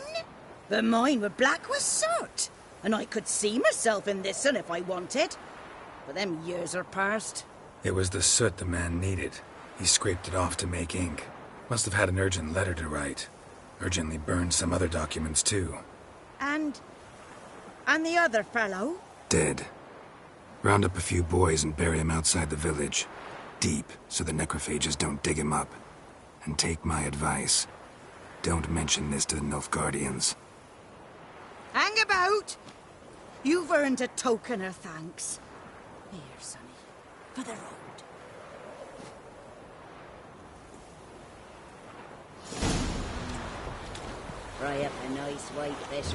The mine were black with soot. And I could see myself in this one if I wanted. But them years are past. It was the soot the man needed. He scraped it off to make ink. Must have had an urgent letter to write. Urgently burned some other documents too. And the other fellow? Dead. Round up a few boys and bury him outside the village. Deep, so the necrophages don't dig him up. And take my advice. Don't mention this to the Nilfgaardians. Hang about! You've earned a token of thanks. Here, sonny, for the road. Fry up a nice white fish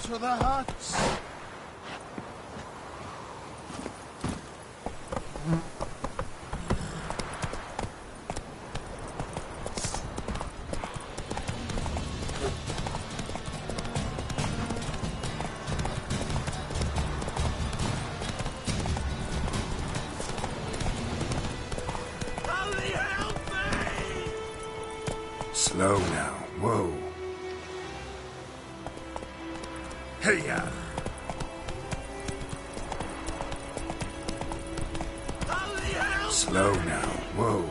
To the huts. Slow now. Whoa. Hey-ya! Slow now. Whoa.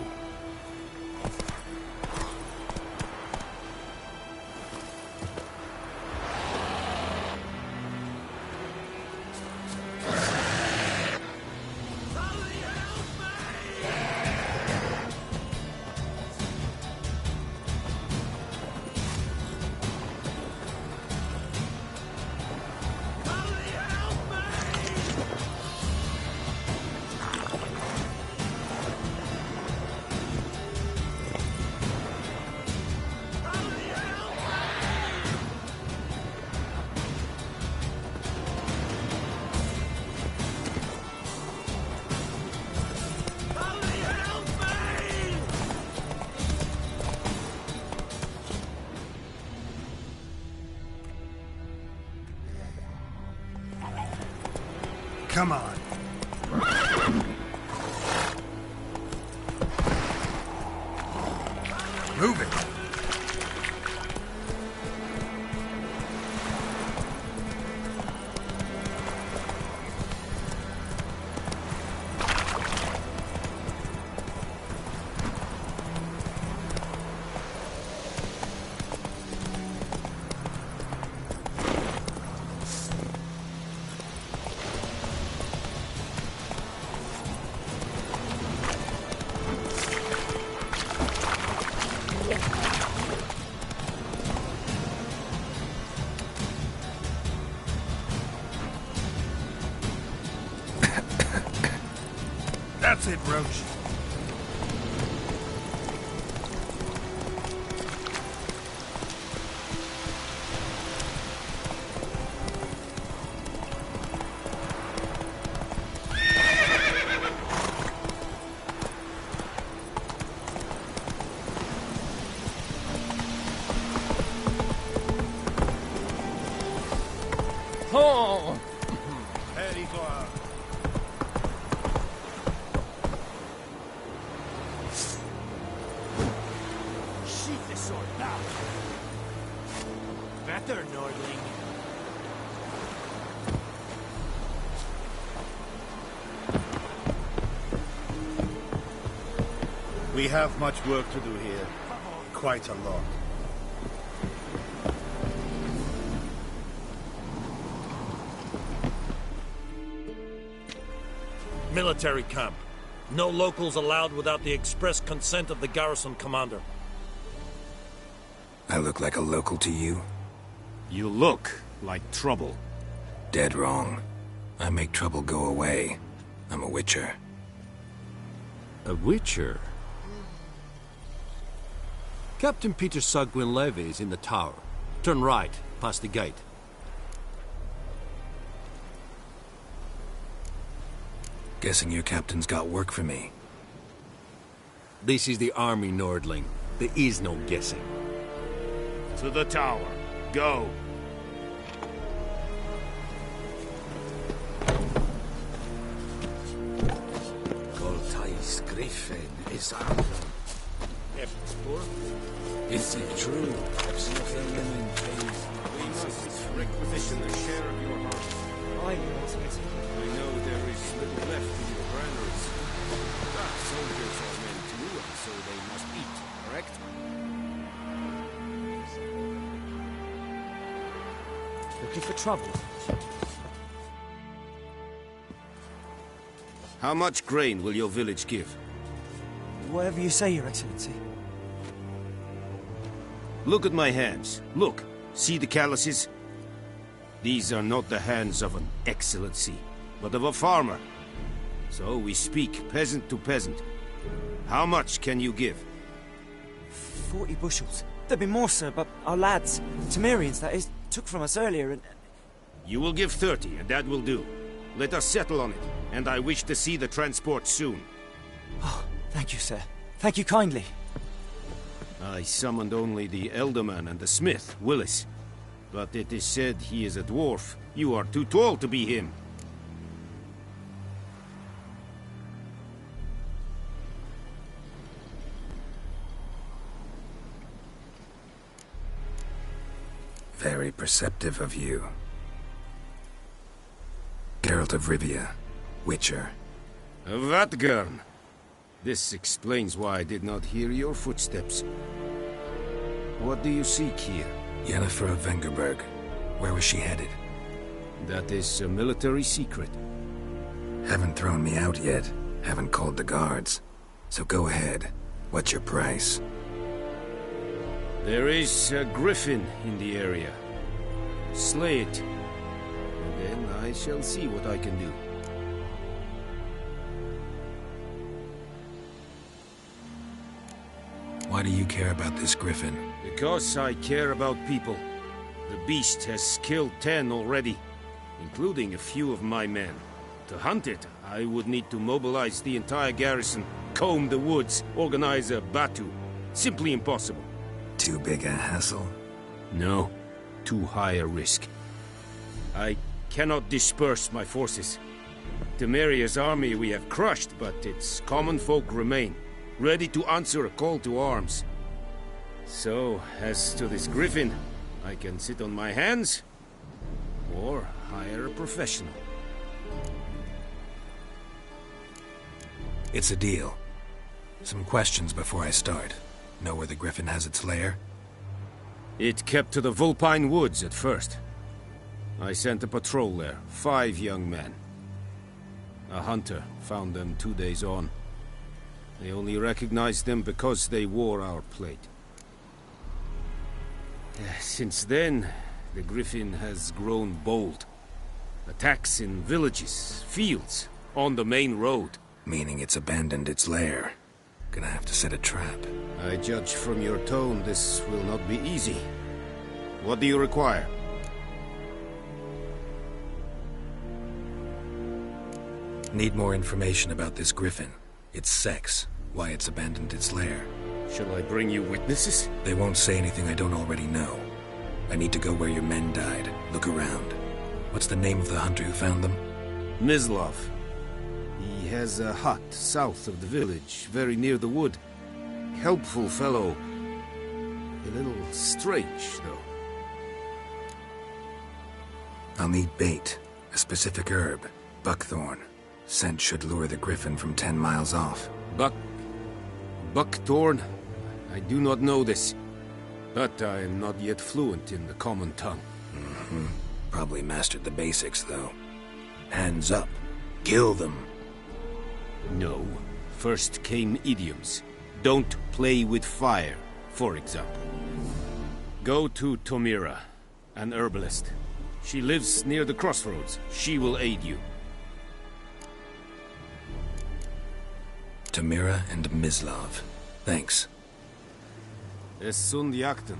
Come on. Move it. That's it, Roach. Oh! We have much work to do here. Quite a lot. Military camp. No locals allowed without the express consent of the garrison commander. I look like a local to you? You look like trouble. Dead wrong. I make trouble go away. I'm a witcher. A witcher? Captain Peter Sagwin Levy is in the tower. Turn right, past the gate. Guessing your captain's got work for me. This is the army, Nordling. There is no guessing. To the tower. Go. Goltais Griffin is armed. Is it true? We must requisition a share of your harvest. I know there is little left in your granaries. But soldiers are men too, and so they must eat, correct? Looking for trouble? How much grain will your village give? Whatever you say, Your Excellency. Look at my hands. Look. See the calluses? These are not the hands of an excellency, but of a farmer. So we speak peasant to peasant. How much can you give? 40 bushels. There'd be more, sir, but our lads, Temerians that is, took from us earlier and... You will give 30, and that will do. Let us settle on it, and I wish to see the transport soon. Oh, thank you, sir. Thank you kindly. I summoned only the Elderman and the smith, Willis. But it is said he is a dwarf. You are too tall to be him. Very perceptive of you. Geralt of Rivia, Witcher. Vatgern. This explains why I did not hear your footsteps. What do you seek here? Yennefer of Vengerberg. Where was she headed? That is a military secret. Haven't thrown me out yet. Haven't called the guards. So go ahead. What's your price? There is a griffin in the area. Slay it. And then I shall see what I can do. Why do you care about this griffin? Because I care about people. The beast has killed 10 already, including a few of my men. To hunt it, I would need to mobilize the entire garrison, comb the woods, organize a batu. Simply impossible. Too big a hassle? No, too high a risk. I cannot disperse my forces. Temeria's army we have crushed, but its common folk remain, ready to answer a call to arms. So, as to this griffin, I can sit on my hands, or hire a professional. It's a deal. Some questions before I start. Know where the griffin has its lair? It kept to the Vulpine Woods at first. I sent a patrol there, 5 young men. A hunter found them 2 days on. They only recognized them because they wore our plate. Since then, the griffin has grown bold. Attacks in villages, fields, on the main road. Meaning it's abandoned its lair. Gonna have to set a trap. I judge from your tone this will not be easy. What do you require? Need more information about this griffin. Its sex, why it's abandoned its lair. Shall I bring you witnesses? They won't say anything I don't already know. I need to go where your men died. Look around. What's the name of the hunter who found them? Mislov. He has a hut south of the village, very near the wood. Helpful fellow. A little strange, though. I'll need bait. A specific herb. Buckthorn. Scent should lure the griffin from 10 miles off. Buckthorn? I do not know this. But I am not yet fluent in the common tongue. Probably mastered the basics, though. Hands up. Kill them. No. First came idioms. Don't play with fire, for example. Go to Tomira, an herbalist. She lives near the crossroads. She will aid you. Tamira and Mislav. Thanks. Es sunt jakten.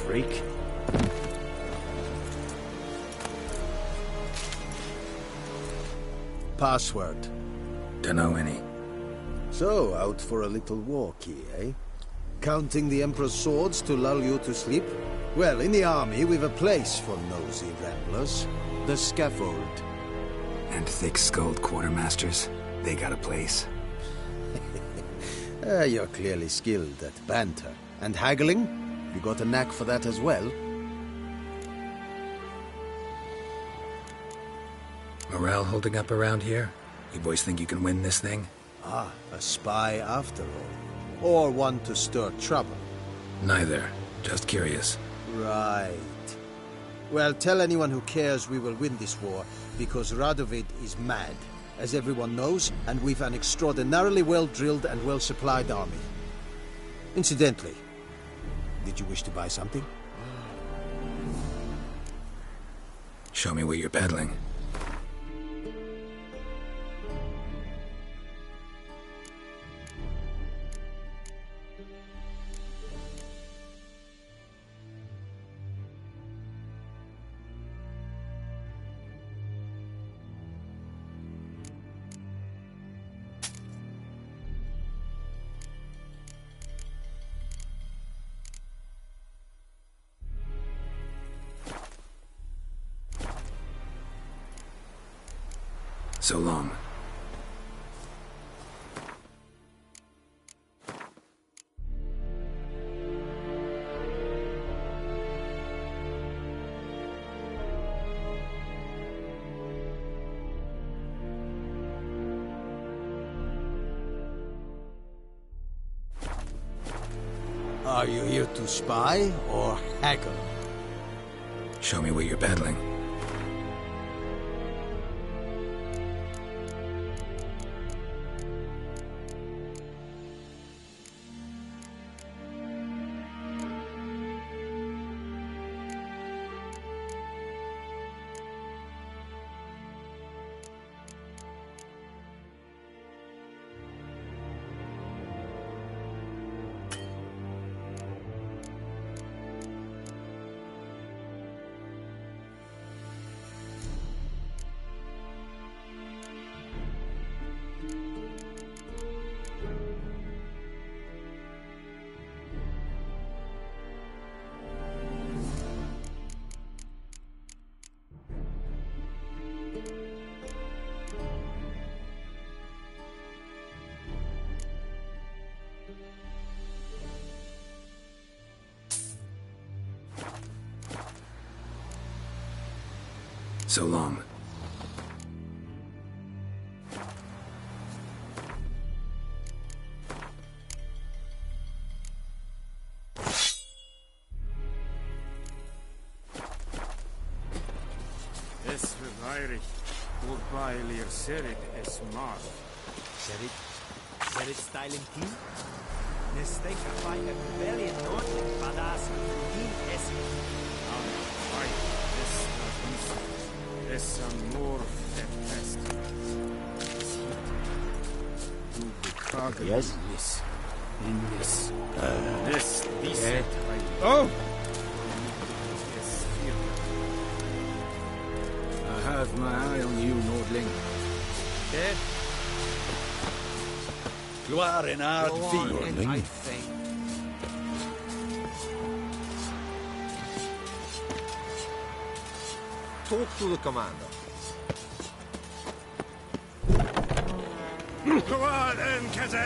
Freak. Password. Dunno any. So, out for a little walkie, eh? Counting the Emperor's swords to lull you to sleep? Well, in the army, we've a place for nosy ramblers. The scaffold. And thick-skulled quartermasters. They got a place. You're clearly skilled at banter. And haggling? You got a knack for that as well? Morale holding up around here? You boys think you can win this thing? Ah, a spy after all. Or one to stir trouble. Neither. Just curious. Right. Well, tell anyone who cares we will win this war, because Radovid is mad, as everyone knows, and we've an extraordinarily well-drilled and well-supplied army. Incidentally, did you wish to buy something? Show me what you're peddling. So long. Are you here to spy or haggle? Show me what you're peddling. So long. Es verweirig. Wobei lir serit es mar. Serit styling team? Mistake a fight a rebellion north badass team es. Es amor et pest. Yes? This. In this. This. Oh! Yes, I have my eye on you, Nordling. Gloire en art Nordling? talk to the commander. Go on then, Kazan!